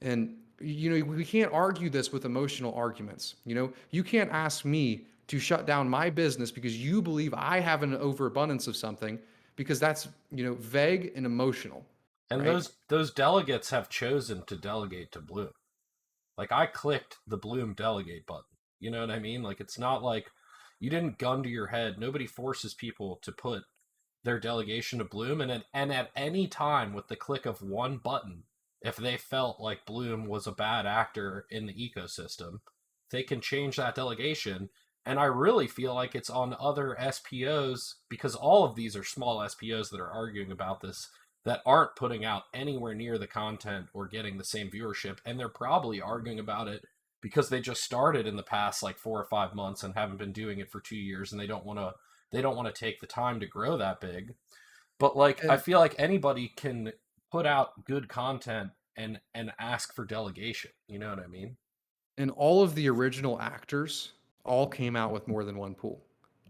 And we can't argue this with emotional arguments. You can't ask me to shut down my business because you believe I have an overabundance of something, because that's, vague and emotional, And right? those delegates have chosen to delegate to Bloom. Like I clicked the Bloom delegate button. You know what I mean? Like it's not like you didn't gun to your head. Nobody forces people to put their delegation to Bloom, and at any time with the click of one button, if they felt like Bloom was a bad actor in the ecosystem, they can change that delegation. And I really feel like it's on other SPOs, because all of these are small SPOs that are arguing about this, that aren't putting out anywhere near the content or getting the same viewership, and they're probably arguing about it because they just started in the past like 4 or 5 months and haven't been doing it for 2 years, and they don't want to take the time to grow that big. But like I And feel like anybody can put out good content and ask for delegation. You know what I mean? and all of the original actors all came out with more than one pool.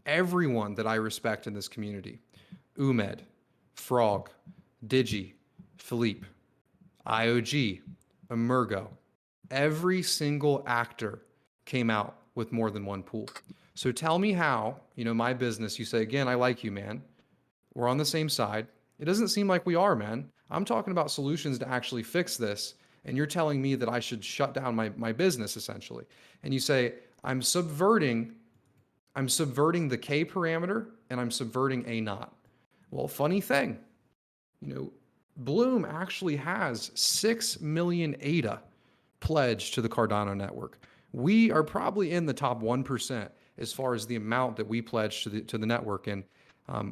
Everyone that I respect in this community, Umed, Frog, Digi, Philippe, IOG, Emergo, every single actor came out with more than one pool. So tell me how, my business, you say, again, I like you, man. We're on the same side. It doesn't seem like we are, man. I'm talking about solutions to actually fix this. And you're telling me that I should shut down my business essentially. And you say, I'm subverting, I'm subverting the K parameter and I'm subverting A naught. Well, funny thing, you know, Bloom actually has 6 million ADA pledged to the Cardano network. We are probably in the top 1% as far as the amount that we pledged to the network. And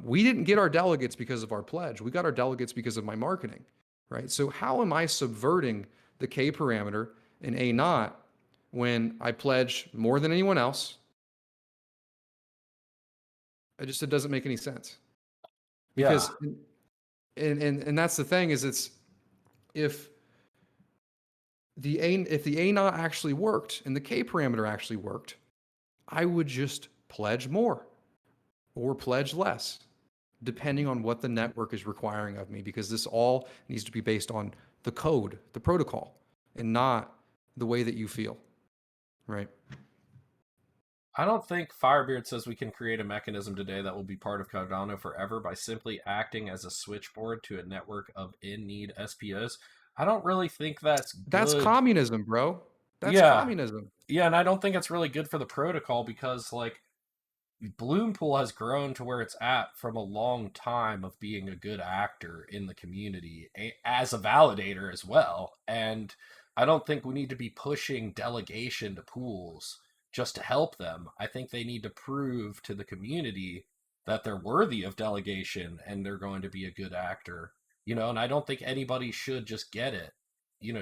we didn't get our delegates because of our pledge. We got our delegates because of my marketing, right? So how am I subverting the K parameter in A naught when I pledge more than anyone else? It doesn't make any sense, Yeah. because and that's the thing, is it's, if if the A naught actually worked and the K parameter actually worked, I would just pledge more or pledge less, depending on what the network is requiring of me, because this all needs to be based on the code, the protocol, and not the way that you feel, right? I don't think Firebeard says we can create a mechanism today that will be part of Cardano forever by simply acting as a switchboard to a network of in-need SPOs. I don't really think that's That's good. communism, bro. That's Yeah. communism. Yeah, and I don't think it's really good for the protocol because like Bloompool has grown to where it's at from a long time of being a good actor in the community as a validator as well. And I don't think we need to be pushing delegation to pools just to help them. I think they need to prove to the community that they're worthy of delegation and they're going to be a good actor. And I don't think anybody should just get it.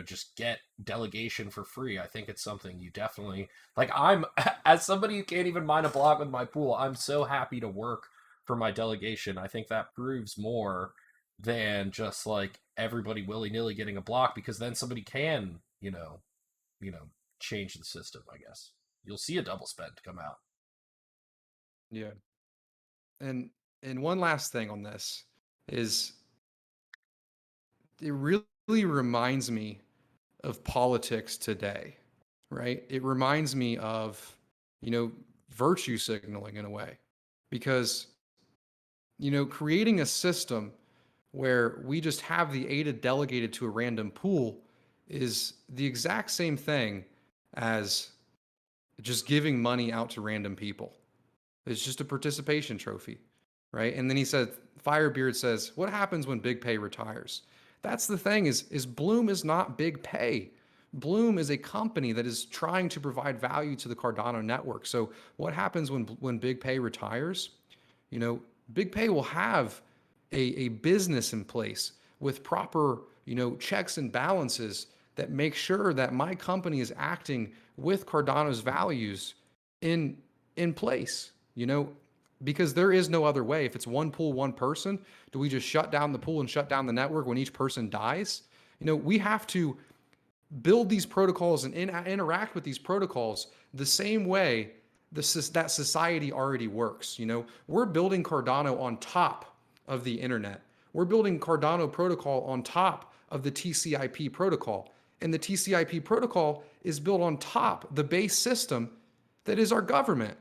Just get delegation for free. I think it's something you definitely like. I'm as somebody who can't even mine a block with my pool, I'm so happy to work for my delegation. I think that proves more than just like everybody willy-nilly getting a block, because then somebody can, you know, change the system, I guess. You'll see a double spend come out. Yeah. And one last thing on this is, it really reminds me of politics today, right? It reminds me of, you know, virtue signaling in a way, because, creating a system where we just have the ADA delegated to a random pool is the exact same thing as just giving money out to random people. It's just a participation trophy, right? And then he said, Firebeard says, what happens when Big Pey retires? That's the thing, is Bloom is not Big Pey. Bloom is a company that is trying to provide value to the Cardano network. So what happens when Big Pey retires? You know, Big Pey will have a business in place with proper, checks and balances that make sure that my company is acting with Cardano's values in in place, because there is no other way. If it's one pool, one person, do we just shut down the pool and shut down the network when each person dies? We have to build these protocols and interact with these protocols the same way that society already works. We're building Cardano on top of the internet. We're building Cardano protocol on top of the TCP protocol. And the TCP protocol is built on top the base system that is our government,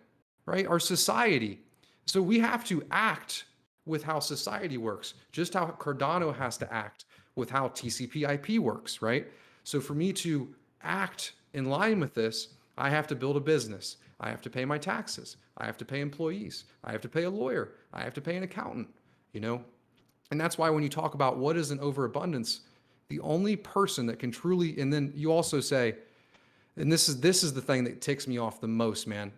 right? Our society. So we have to act with how society works, just how Cardano has to act with how TCP/IP works, right? So for me to act in line with this, I have to build a business. I have to pay my taxes. I have to pay employees. I have to pay a lawyer. I have to pay an accountant, you know? And that's why when you talk about what is an overabundance, the only person that can truly, and then you also say, and this is the thing that ticks me off the most, man.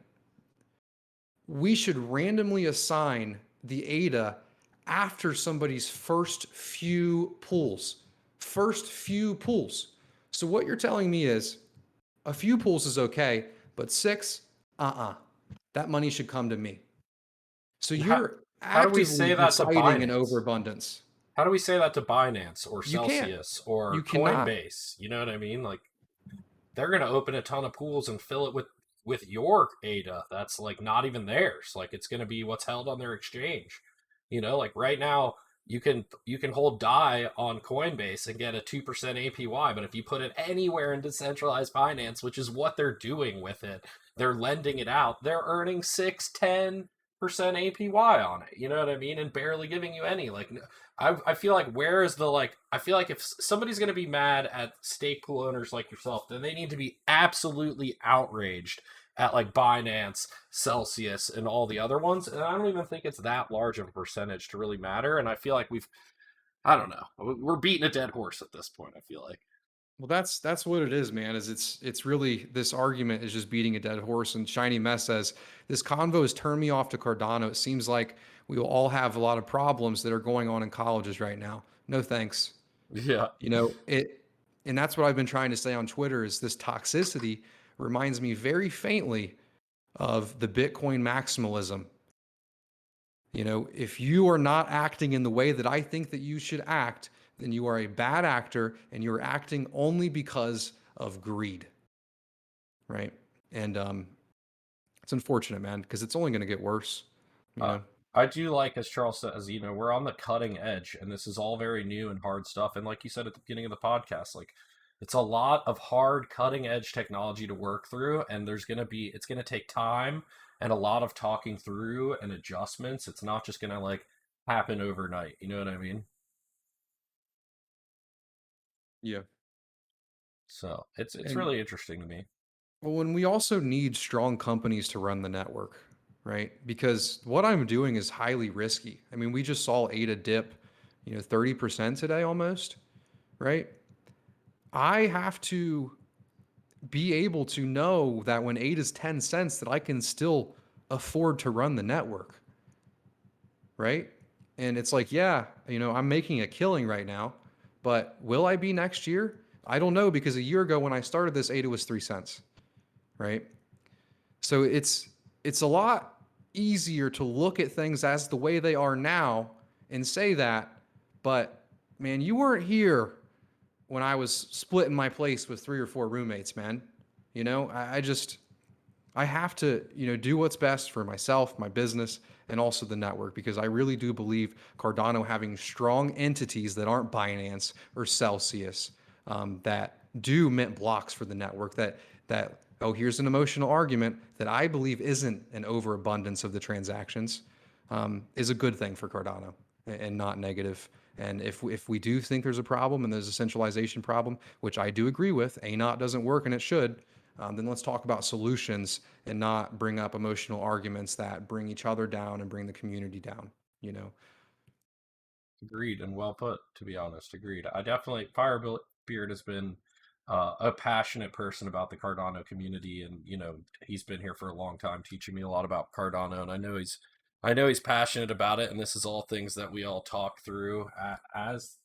We should randomly assign the ADA after somebody's first few pulls. First few pulls. So what you're telling me is a few pulls is okay, but six, that money should come to me. So How, you're how do we actively say that to inciting an Binance? overabundance. How do we say that to Binance or You can't. Celsius or You cannot. Coinbase? You know what I mean? Like they're going to open a ton of pools and fill it with your ADA. That's like not even theirs. Like it's going to be what's held on their exchange. Like right now you can hold DAI on Coinbase and get a 2% APY, but if you put it anywhere in decentralized finance, which is what they're doing with it, they're lending it out. They're earning 6, 10% APY on it. You know what I mean? And barely giving you any. Like I feel like where is the like I feel like if somebody's going to be mad at stake pool owners like yourself, then they need to be absolutely outraged at like Binance, Celsius, and all the other ones. And I don't even think it's that large of a percentage to really matter. And I feel like I don't know, we're beating a dead horse at this point. I feel like. Well, that's what it is, man. Is it's really this argument is just beating a dead horse. And Shiny Mess says this convo has turned me off to Cardano. It seems like we will all have a lot of problems that are going on in colleges right now. No thanks. Yeah, And that's what I've been trying to say on Twitter is this toxicity reminds me very faintly of the Bitcoin maximalism. If you are not acting in the way that I think that you should act, then you are a bad actor and you're acting only because of greed, right? And it's unfortunate, man, because it's only going to get worse, you uh, know. I do like, as Charles says, we're on the cutting edge, and this is all very new and hard stuff. And like you said at the beginning of the podcast, like it's a lot of hard cutting edge technology to work through, and it's gonna take time and a lot of talking through and adjustments. It's not just gonna like happen overnight. You know what I mean? Yeah. So it's And really interesting to me. well, when we also need strong companies to run the network, right? Because what I'm doing is highly risky. I mean, we just saw ADA dip, 30% today almost, right? I have to be able to know that when 8 is 10 cents that I can still afford to run the network, right? And it's like, yeah, I'm making a killing right now, but will I be next year? I don't know because a year ago when I started this, 8 was 3 cents, right? So it's a lot easier to look at things as the way they are now and say that, but man, you weren't here when I was splitting my place with 3 or 4 roommates, man. I just I have to, do what's best for myself, my business, and also the network because I really do believe Cardano having strong entities that aren't Binance or Celsius that do mint blocks for the network. That oh, here's an emotional argument that I believe isn't an overabundance of the transactions is a good thing for Cardano and not negative. And if we do think there's a problem and there's a centralization problem, which I do agree with, ANOT doesn't work and it should, then let's talk about solutions and not bring up emotional arguments that bring each other down and bring the community down, you know? Agreed and well put, to be honest. Agreed. I definitely, Firebeard has been a passionate person about the Cardano community, and he's been here for a long time, teaching me a lot about Cardano, and I know he's passionate about it, and this is all things that we all talk through as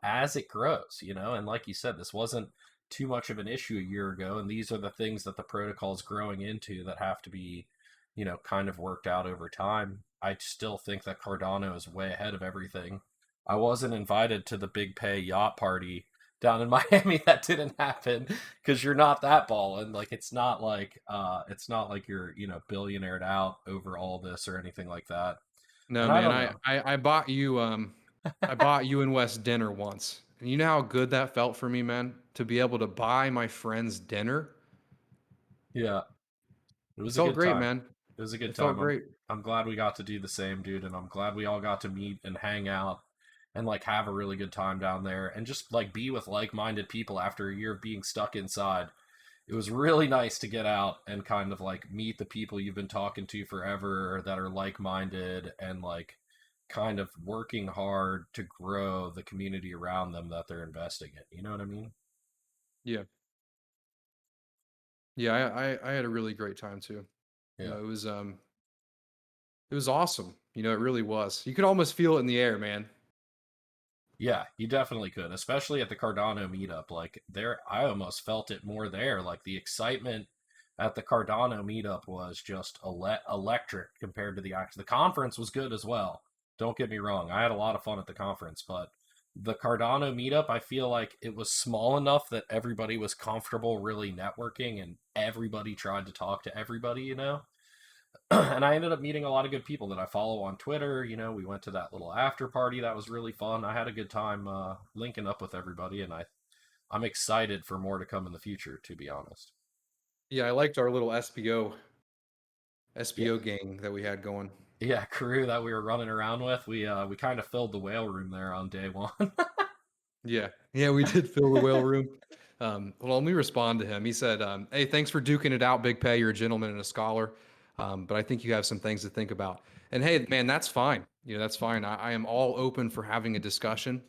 as it grows, and like you said, this wasn't too much of an issue a year ago, and these are the things that the protocol is growing into that have to be, kind of worked out over time. I still think that Cardano is way ahead of everything. I wasn't invited to the Big Pay yacht party down in Miami. That didn't happen because you're not that ballin'. Like it's not like you're, billionaired out over all this or anything like that. No, And I man, don't know. I bought you I bought you and Wes dinner once. And you know how good that felt for me, man, to be able to buy my friends dinner. Yeah, it It was a felt good great, time. man. It was a good It felt time. I'm great. I'm glad we got to do the same, dude, and I'm glad we all got to meet and hang out and like have a really good time down there and just like be with like-minded people after a year of being stuck inside. It was really nice to get out and kind of like meet the people you've been talking to forever that are like-minded and like kind of working hard to grow the community around them that they're investing in. You know what I mean? Yeah. Yeah, I had a really great time too. Yeah. It was awesome. It really was. You could almost feel it in the air, man. Yeah, you definitely could, especially at the Cardano meetup. Like there, I almost felt it more there. Like the excitement at the Cardano meetup was just electric compared to the conference was good as well. Don't get me wrong, I had a lot of fun at the conference, but the Cardano meetup, I feel like it was small enough that everybody was comfortable really networking and everybody tried to talk to everybody, and I ended up meeting a lot of good people that I follow on Twitter. We went to that little after party that was really fun. I had a good time linking up with everybody, and I'm excited for more to come in the future. To be honest, Yeah, I liked our little yeah, SBO gang that we had going. yeah, crew that we were running around with, we kind of filled the whale room there on day one. Yeah. Yeah, we did fill the whale room. Well, let me respond to him. He said, "Hey, thanks for duking it out, Big Pay. You're a gentleman and a scholar, but I think you have some things to think about." And hey, man, that's fine. That's fine. I am all open for having a discussion.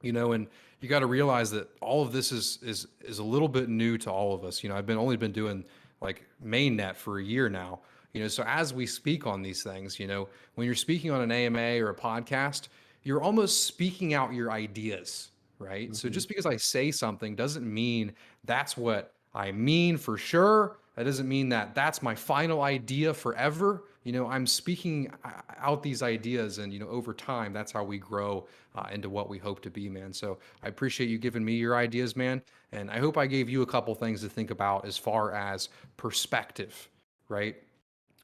And you got to realize that all of this is a little bit new to all of us. I've been only been doing like mainnet for a year now. So as we speak on these things, when you're speaking on an AMA or a podcast, you're almost speaking out your ideas, right? So Hmm. just because I say something doesn't mean that's what I mean for sure. That doesn't mean that that's my final idea forever. I'm speaking out these ideas, and over time, that's how we grow into what we hope to be, man. So I appreciate you giving me your ideas, man, and I hope I gave you a couple things to think about as far as perspective, right?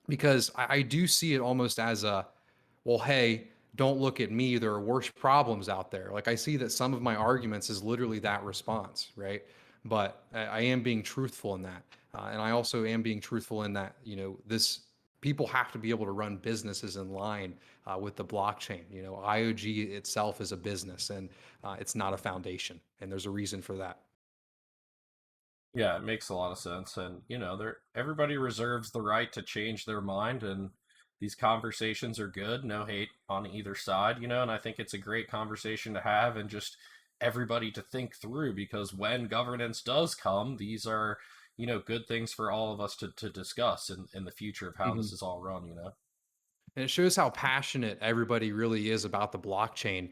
Because I do see it almost as a, well, hey, don't look at me. There are worse problems out there. Like I see that some of my arguments is literally that response, right? But I am being truthful in that, and I also am being truthful in that this people have to be able to run businesses in line with the blockchain. IOG itself is a business, and it's not a foundation, and there's a reason for that. Yeah, it makes a lot of sense, and everybody reserves the right to change their mind, and these conversations are good. No hate on either side, and I think it's a great conversation to have, and just everybody to think through because when governance does come, these are good things for all of us to discuss in the future of how this Mhm. is all run. And it shows how passionate everybody really is about the blockchain.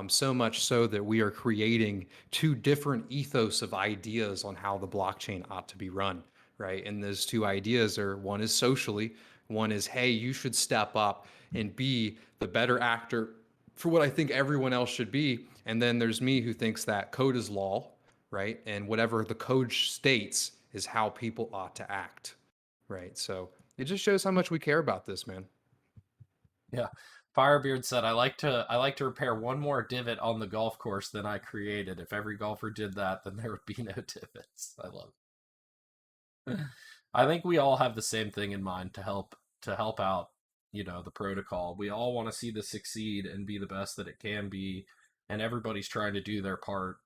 So much so that we are creating two different ethos of ideas on how the blockchain ought to be run, right? And those two ideas are, one is socially, one is, hey, you should step up and be the better actor for what I think everyone else should be. And then there's me who thinks that code is law, right? And whatever the code states is how people ought to act, right? So it just shows how much we care about this, man. Yeah. Firebeard said, I like to repair one more divot on the golf course than I created. If every golfer did that, then there would be no divots. I love it. I think we all have the same thing in mind to help out, the protocol. We all want to see this succeed and be the best that it can be, and everybody's trying to do their part.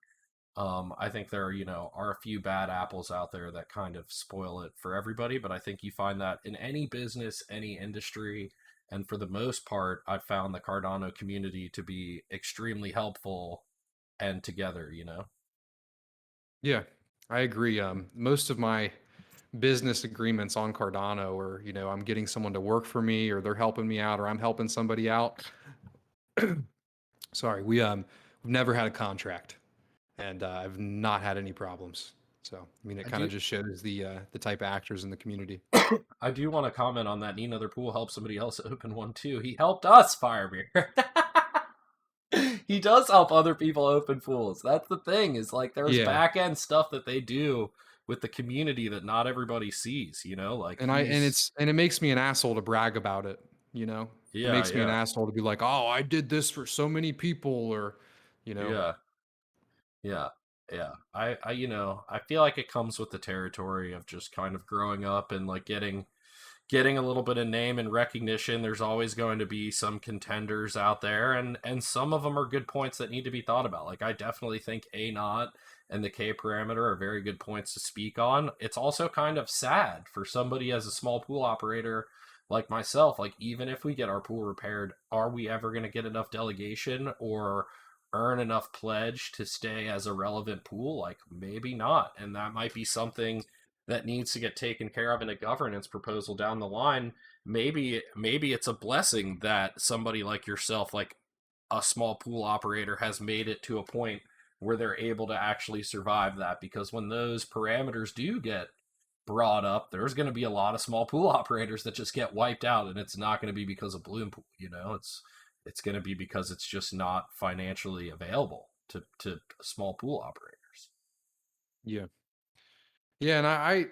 I think there, are a few bad apples out there that kind of spoil it for everybody, but I think you find that in any business, any industry, and for the most part, I've found the Cardano community to be extremely helpful and together. Yeah, I agree. Most of my business agreements on Cardano are, I'm getting someone to work for me, or they're helping me out, or I'm helping somebody out. Sorry, never had a contract, and I've not had any problems. So I mean, it I kind of do just shows the type of actors in the community. I do want to comment on that. Need another pool help somebody else open one too. He helped us, Firebeer. He does help other people open pools. That's the thing. Is like there's Yeah, back end stuff that they do with the community that not everybody sees. You know, like he's and it makes me an asshole to brag about it. You know, it yeah, makes me an yeah, asshole to be like, oh, I did this for so many people, or you know, yeah, yeah, yeah. I feel like it comes with the territory of just kind of growing up and like getting a little bit of name and recognition. There's always going to be some contenders out there, and some of them are good points that need to be thought about. Like I definitely think A naught and the K parameter are very good points to speak on. It's also kind of sad for somebody as a small pool operator like myself. Like even if we get our pool repaired, are we ever going to get enough delegation or earn enough pledge to stay as a relevant pool? Like maybe not, and that might be something that needs to get taken care of in a governance proposal down the line. Maybe it's a blessing that somebody like yourself, like a small pool operator, has made it to a point where they're able to actually survive that, because when those parameters do get brought up, there's going to be a lot of small pool operators that just get wiped out, and it's not going to be because of Bloom Pool. It's going to be because it's just not financially available to small pool operators. yeah. Yeah, and I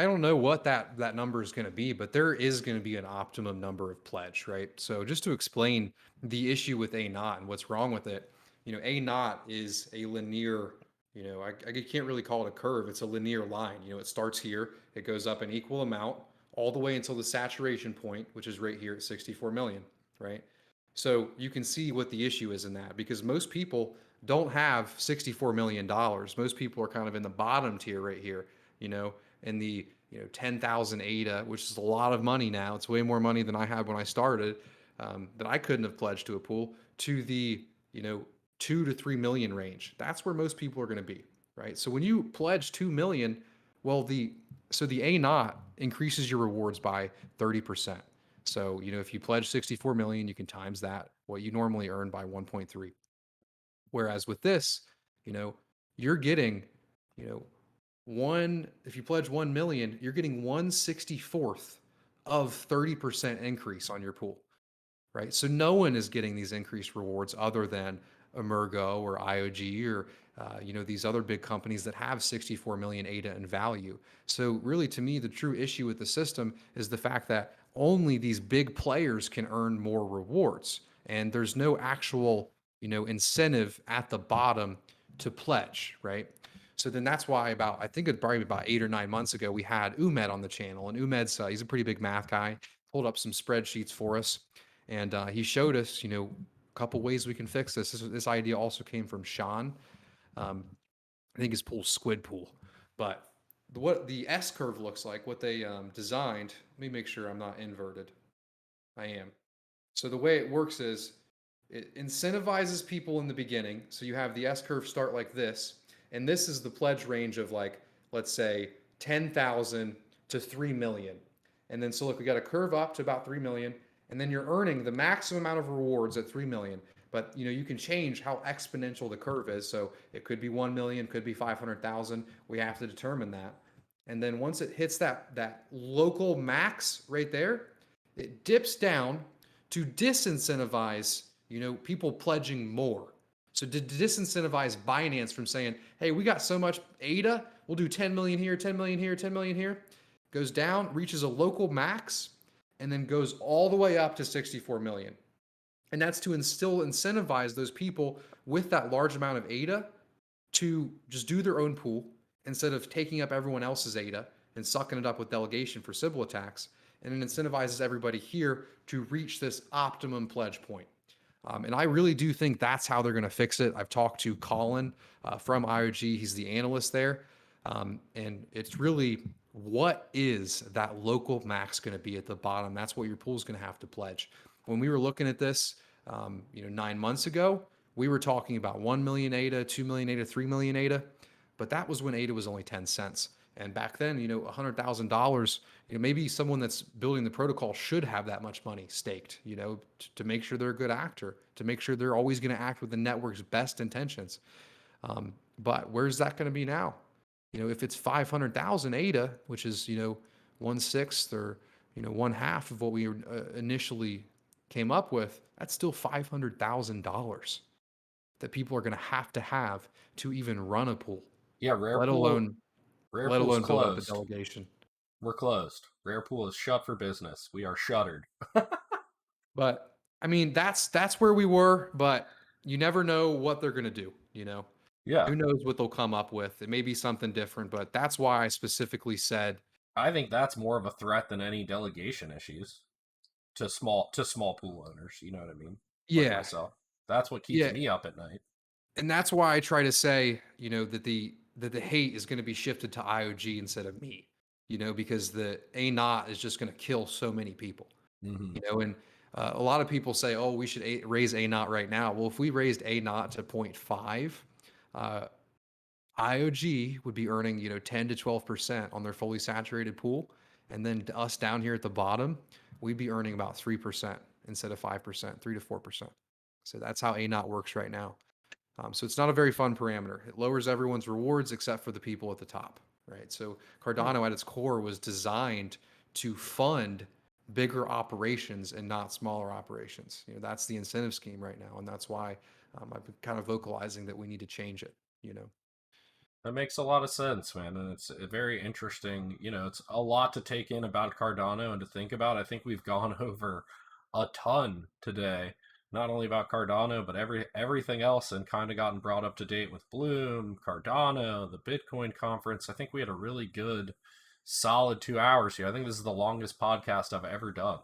don't know what that number is going to be, but there is going to be an optimum number of pledge, right? So just to explain the issue with A naught and what's wrong with it, A naught is a linear, I can't really call it a curve. It's a linear line. It starts here, it goes up an equal amount all the way until the saturation point, which is right here at 64 million, right? So you can see what the issue is in that, because most people don't have $64 million. Most people are kind of in the bottom tier right here, you know, in the 10,000 ADA, which is a lot of money now. It's way more money than I had when I started, that I couldn't have pledged to a pool, to the 2 to 3 million range. That's where most people are going to be, right? So when you pledge 2 million, well, the A naught increases your rewards by 30%. So, if you pledge 64 million, you can times that, what you normally earn, by 1.3. Whereas with this, you know, you're getting, you know, if you pledge 1 million, you're getting 1/64th of 30% increase on your pool, right? So no one is getting these increased rewards other than Emergo or IOG or these other big companies that have 64 million ADA in value. So really, to me, the true issue with the system is the fact that only these big players can earn more rewards, and there's no actual incentive at the bottom to pledge, right? So then that's why I think it probably about 8 or 9 months ago, we had Umed on the channel, and Umed's he's a pretty big math guy. Pulled up some spreadsheets for us, and he showed us, a couple ways we can fix this. This idea also came from Sean. Um, I think his pool's Squid Pool, but what the S curve looks like, what they designed. Let me make sure I'm not inverted. I am. So the way it works is it incentivizes people in the beginning. So you have the S curve start like this, and this is the pledge range of, like, let's say 10,000 to 3 million. And then so look, we got a curve up to about 3 million, and then you're earning the maximum amount of rewards at 3 million. But you can change how exponential the curve is. So it could be 1 million, could be 500,000. We have to determine that. And then once it hits that local max right there, it dips down to disincentivize, people pledging more. So to disincentivize Binance from saying, hey, we got so much ADA, we'll do 10 million here, 10 million here, 10 million here. Goes down, reaches a local max, and then goes all the way up to 64 million. And that's to still incentivize those people with that large amount of ADA to just do their own pool instead of taking up everyone else's ADA and sucking it up with delegation for Sybil attacks. And it incentivizes everybody here to reach this optimum pledge point. And I really do think that's how they're going to fix it. I've talked to Colin from IOG. He's the analyst there. And it's really, what is that local max going to be at the bottom? That's what your pool is going to have to pledge. When we were looking at this, 9 months ago, we were talking about 1 million ADA, 2 million ADA, 3 million ADA, but that was when ADA was only 10 cents. And back then, $100,000, maybe someone that's building the protocol should have that much money staked, to make sure they're a good actor, to make sure they're always going to act with the network's best intentions. But where's that going to be now? If it's 500,000 ADA, which is, 1/6 or, one half of what we initially came up with, that's still $500,000 that people are going to have to even run a pool, Yeah, let alone Rare let Pool's alone build up a closed. delegation. We're closed. Rare Pool is shut for business. We are shuttered. But I mean, that's where we were, but you never know what they're going to do. Yeah, Who knows what they'll come up with? It may be something different, but that's why I specifically said, I think that's more of a threat than any delegation issues to small pool owners. You know what I mean? Like yeah, myself. That's what keeps yeah, me up at night. and that's why I try to say, that the hate is going to be shifted to IOG instead of me, because the A naught is just going to kill so many people, Hmm. and a lot of people say, oh, we should raise A naught right now. Well, if we raised A naught to 0.5, uh, IOG would be earning, 10 to 12% on their fully saturated pool. And then us down here at the bottom, we'd be earning about 3% instead of 5%, 3 to 4%. So that's how A naught works right now. So it's not a very fun parameter. It lowers everyone's rewards except for the people at the top, right? So Cardano at its core was designed to fund bigger operations and not smaller operations. That's the incentive scheme right now, and that's why I've been kind of vocalizing that we need to change it. That makes a lot of sense, man, and it's very interesting. It's a lot to take in about Cardano and to think about. I think we've gone over a ton today, not only about Cardano but everything else, and kind of gotten brought up to date with Bloom, Cardano, the Bitcoin conference. I think we had a really good, solid 2 hours here. I think this is the longest podcast I've ever done.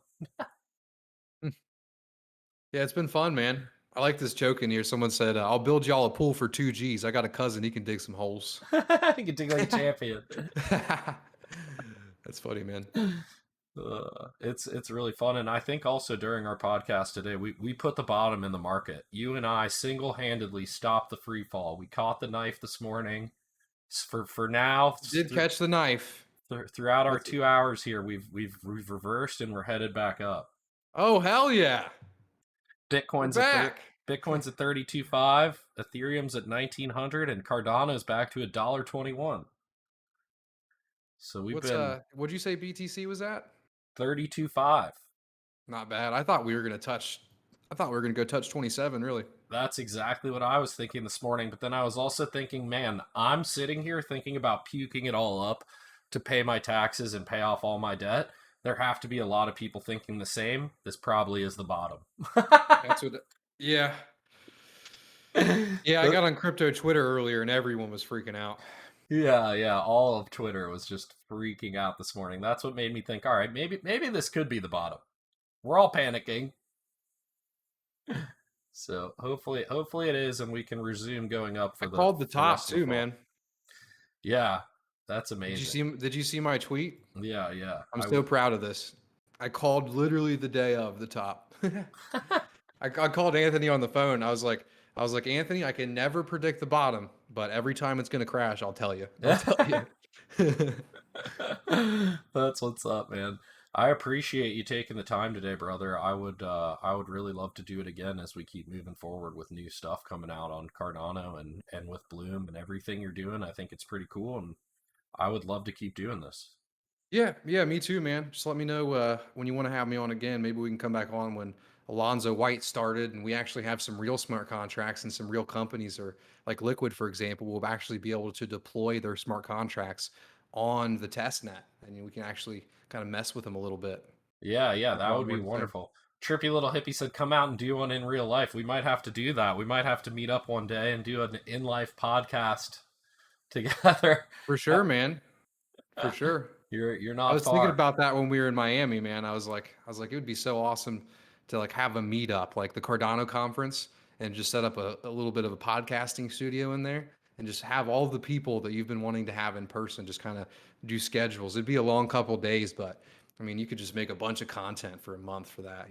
Yeah, it's been fun, man. I like this joke in here. Someone said, "I'll build y'all a pool for 2 Gs." I got a cousin; he can dig some holes. You can dig like a champion. That's funny, man. It's really fun, and I think also during our podcast today, we put the bottom in the market. You and I single handedly stopped the free fall. We caught the knife this morning. For now, Did catch the knife. throughout our That's 2 hours here, we've reversed and we're headed back up. Oh, hell yeah. We're Bitcoin's at back. Bitcoin's at 32.5, Ethereum's at 1900, and Cardano's back to $1.21. So we've been What'd you say BTC was at? 32.5. Not bad. I thought we were gonna go touch 27, really. That's exactly what I was thinking this morning. But then I was also thinking, man, I'm sitting here thinking about puking it all up to pay my taxes and pay off all my debt. There have to be a lot of people thinking the same. This probably is the bottom. That's what Yeah. Yeah, I got on crypto Twitter earlier and everyone was freaking out. Yeah. All of Twitter was just freaking out this morning. That's what made me think, all right, maybe this could be the bottom. We're all panicking. So hopefully it is, and we can resume going up I for called the the top rest of the too, fall. man. Yeah, that's Did you amazing. see my tweet? Yeah. I'm so proud of this. I called literally the day of the top. I called Anthony on the phone. I was like, Anthony, I can never predict the bottom, but every time it's gonna crash, I'll tell you. I'll tell you. That's what's up, man. I appreciate you taking the time today, brother. I would really love to do it again as we keep moving forward with new stuff coming out on Cardano and with Bloom and everything you're doing. I think it's pretty cool, and I would love to keep doing this. Yeah, me too, man. Just let me know when you want to have me on again. Maybe we can come back on when Alonzo White started and we actually have some real smart contracts and some real companies, or like Liquid, for example, will actually be able to deploy their smart contracts on the test net, and we can actually kind of mess with them a little bit. Yeah, Have a that lot would be more to say. wonderful. Trippy little hippie said, "Come out and do one in real life." We might have to do that. We might have to meet up one day and do an in life podcast together. For sure, man. For sure. You're I not was thinking far. about that when we were in Miami, man. I was like, it would be so awesome to like have a meetup, like the Cardano conference, and just set up a little bit of a podcasting studio in there, and just have all the people that you've been wanting to have in person, just kind of do schedules. It'd be a long couple days, but I mean, you could just make a bunch of content for a month for that.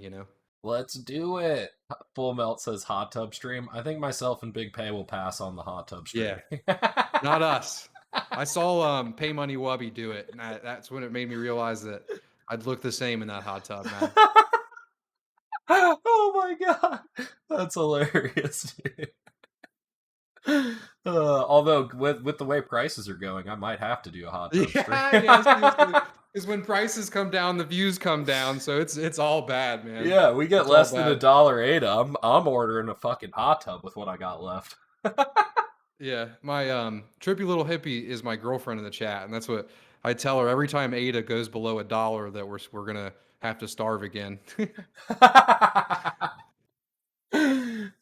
Let's do it. Full Melt says hot tub stream. I think myself and Big Pay will pass on the hot tub Yeah, stream. not us. I saw Pay Money Wubby do it, and that's when it made me realize that I'd look the same in that hot tub, man. Oh my god, that's hilarious, dude. Although with the way prices are going, I might have to do a hot tub stream. Yeah, yeah, seriously. Because when prices come down, the views come down, so it's all bad, man. Yeah, we get It's all less than a bad. dollar ADA. I'm ordering a fucking hot tub with what I got left. Yeah, my trippy little hippie is my girlfriend in the chat, and that's what I tell her every time ADA goes below a dollar that we're gonna have to starve again.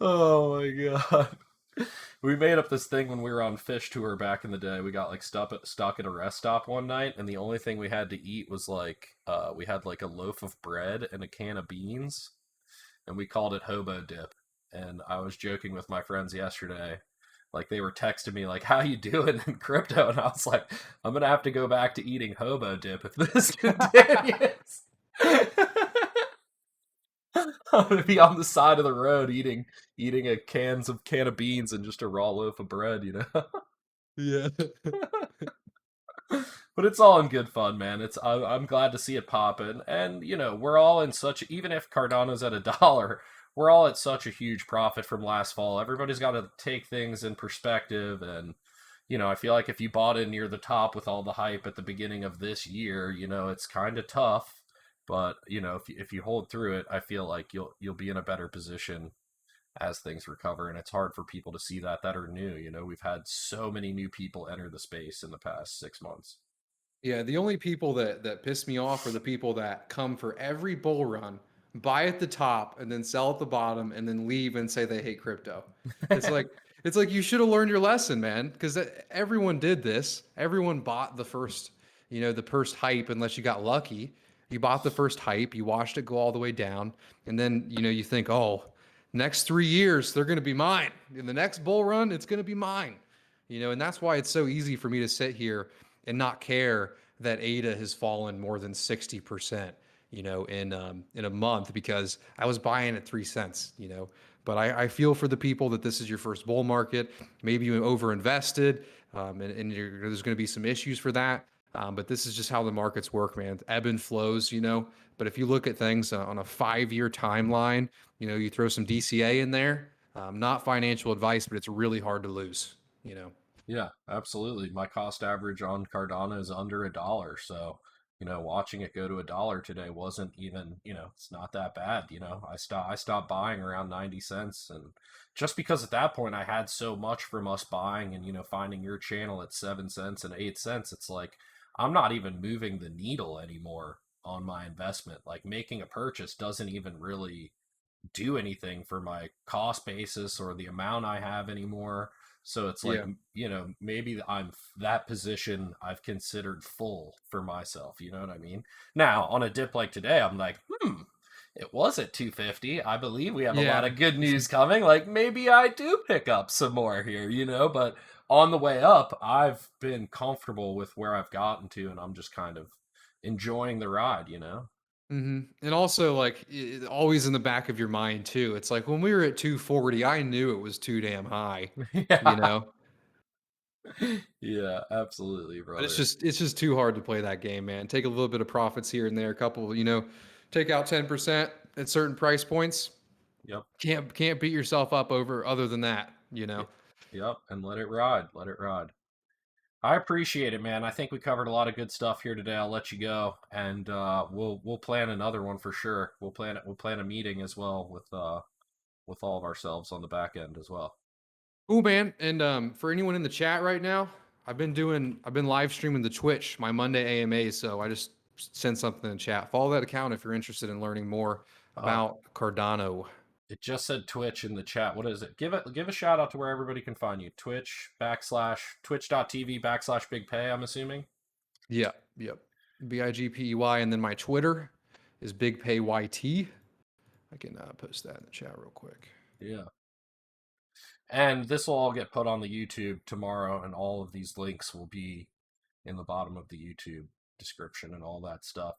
Oh my god. We made up this thing when we were on fish tour back in the day. We got like stuck at a rest stop one night, and the only thing we had to eat was like we had like a loaf of bread and a can of beans, and we called it hobo dip. And I was joking with my friends yesterday, like they were texting me like, "How you doing in crypto?" And I was like, "I'm gonna have to go back to eating hobo dip if this continues." I'm gonna be on the side of the road eating a can of beans and just a raw loaf of bread, you know. Yeah. But it's all in good fun, man. I'm glad to see it popping, and you know we're all in such. Even if Cardano's at a dollar, we're all at such a huge profit from last fall. Everybody's got to take things in perspective, and you know I feel like if you bought in near the top with all the hype at the beginning of this year, you know it's kind of tough. But you know if you hold through it, I feel like you'll be in a better position as things recover, and it's hard for people to see that are new. You know we've had so many new people enter the space in the past 6 months. Yeah, the only people that piss me off are the people that come for every bull run, buy at the top, and then sell at the bottom, and then leave and say they hate crypto. It's like it's like you should have learned your lesson, man. Because everyone did this. Everyone bought the first, the first hype, unless you got lucky. You bought the first hype, you watched it go all the way down, and then you think, oh, next 3 years they're going to be mine. In the next bull run, it's going to be mine. And that's why it's so easy for me to sit here and not care that ADA has fallen more than 60%, in a month because I was buying at 3 cents. But I feel for the people that this is your first bull market. Maybe you overinvested, and there's going to be some issues for that. But this is just how the markets work, man. Ebb and flows. But if you look at things on a 5-year timeline, you throw some DCA in there. Not financial advice, but it's really hard to lose. Yeah, absolutely. My cost average on Cardano is under a dollar. So, you know, watching it go to a dollar today wasn't even, you know, it's not that bad. You know, I stopped buying around 90 cents. And just because at that point I had so much from us buying and, you know, finding your channel at 7 cents and 8 cents, it's like I'm not even moving the needle anymore on my investment. Like making a purchase doesn't even really do anything for my cost basis or the amount I have anymore. So it's like, Yeah. you know, maybe I'm that position I've considered full for myself. You know what I mean? Now, on a dip like today, I'm like, it was at 250. I believe we have a lot Yeah. of good news coming. Like maybe I do pick up some more here, you know, but on the way up, I've been comfortable with where I've gotten to and I'm just kind of enjoying the ride, you know? And also, like, always in the back of your mind too. It's like when we were at 240, I knew it was too damn high, you Yeah. know. Yeah, absolutely, But it's brother. just it's just too hard to play that game, man. Take a little bit of profits here and there, a couple, take out 10% at certain price points. Yep. Can't beat yourself up over other than that. Yep. And let it ride. Let it ride. I appreciate it, man. I think we covered a lot of good stuff here today. I'll let you go, and we'll plan another one for sure. We'll plan a meeting as well with all of ourselves on the back end as well. Cool, man. And for anyone in the chat right now, I've been live streaming the Twitch, my Monday AMAs. So I just sent something in the chat. Follow that account if you're interested in learning more Uh, about Cardano. it just said Twitch in the chat. What is it? Give a shout out to where everybody can find you. Twitch.tv/Big Pey. I'm assuming. Yep, yep. BIGPEY, and then my Twitter is Big Pay YT. I can post that in the chat real quick. Yeah. And this will all get put on the YouTube tomorrow, and all of these links will be in the bottom of the YouTube description and all that stuff.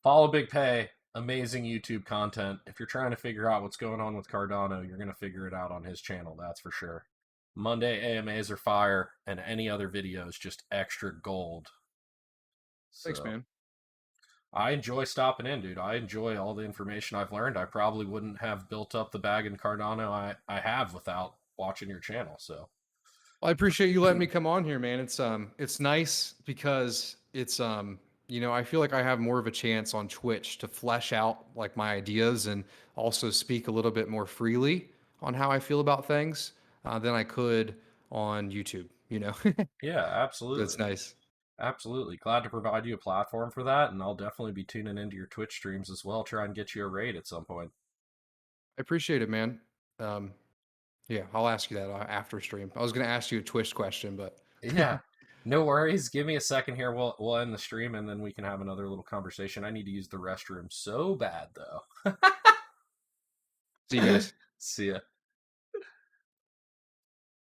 Follow Big Pay, amazing YouTube content. If you're trying to figure out what's going on with Cardano, you're going to figure it out on his channel, that's for sure. Monday AMAs are fire, and any other video is just extra gold. Thanks, So man. I enjoy stopping in, dude. I enjoy all the information I've learned. I probably wouldn't have built up the bag in Cardano I have without watching your channel. So Well, I appreciate you letting me come on here, man. It's nice because I feel like I have more of a chance on Twitch to flesh out like my ideas and also speak a little bit more freely on how I feel about things than I could on YouTube, yeah, So it's absolutely. nice. Absolutely. Glad to provide you a platform for that, and I'll definitely be tuning into your Twitch streams as well. Try and get you a raid at some point. I appreciate it, man. Um, yeah, I'll ask you that after stream. I was going to ask you a Twitch question, but Yeah. No worries. Give me a second here. We'll end the stream and then we can have another little conversation. I need to use the restroom so bad though. see you guys. See ya.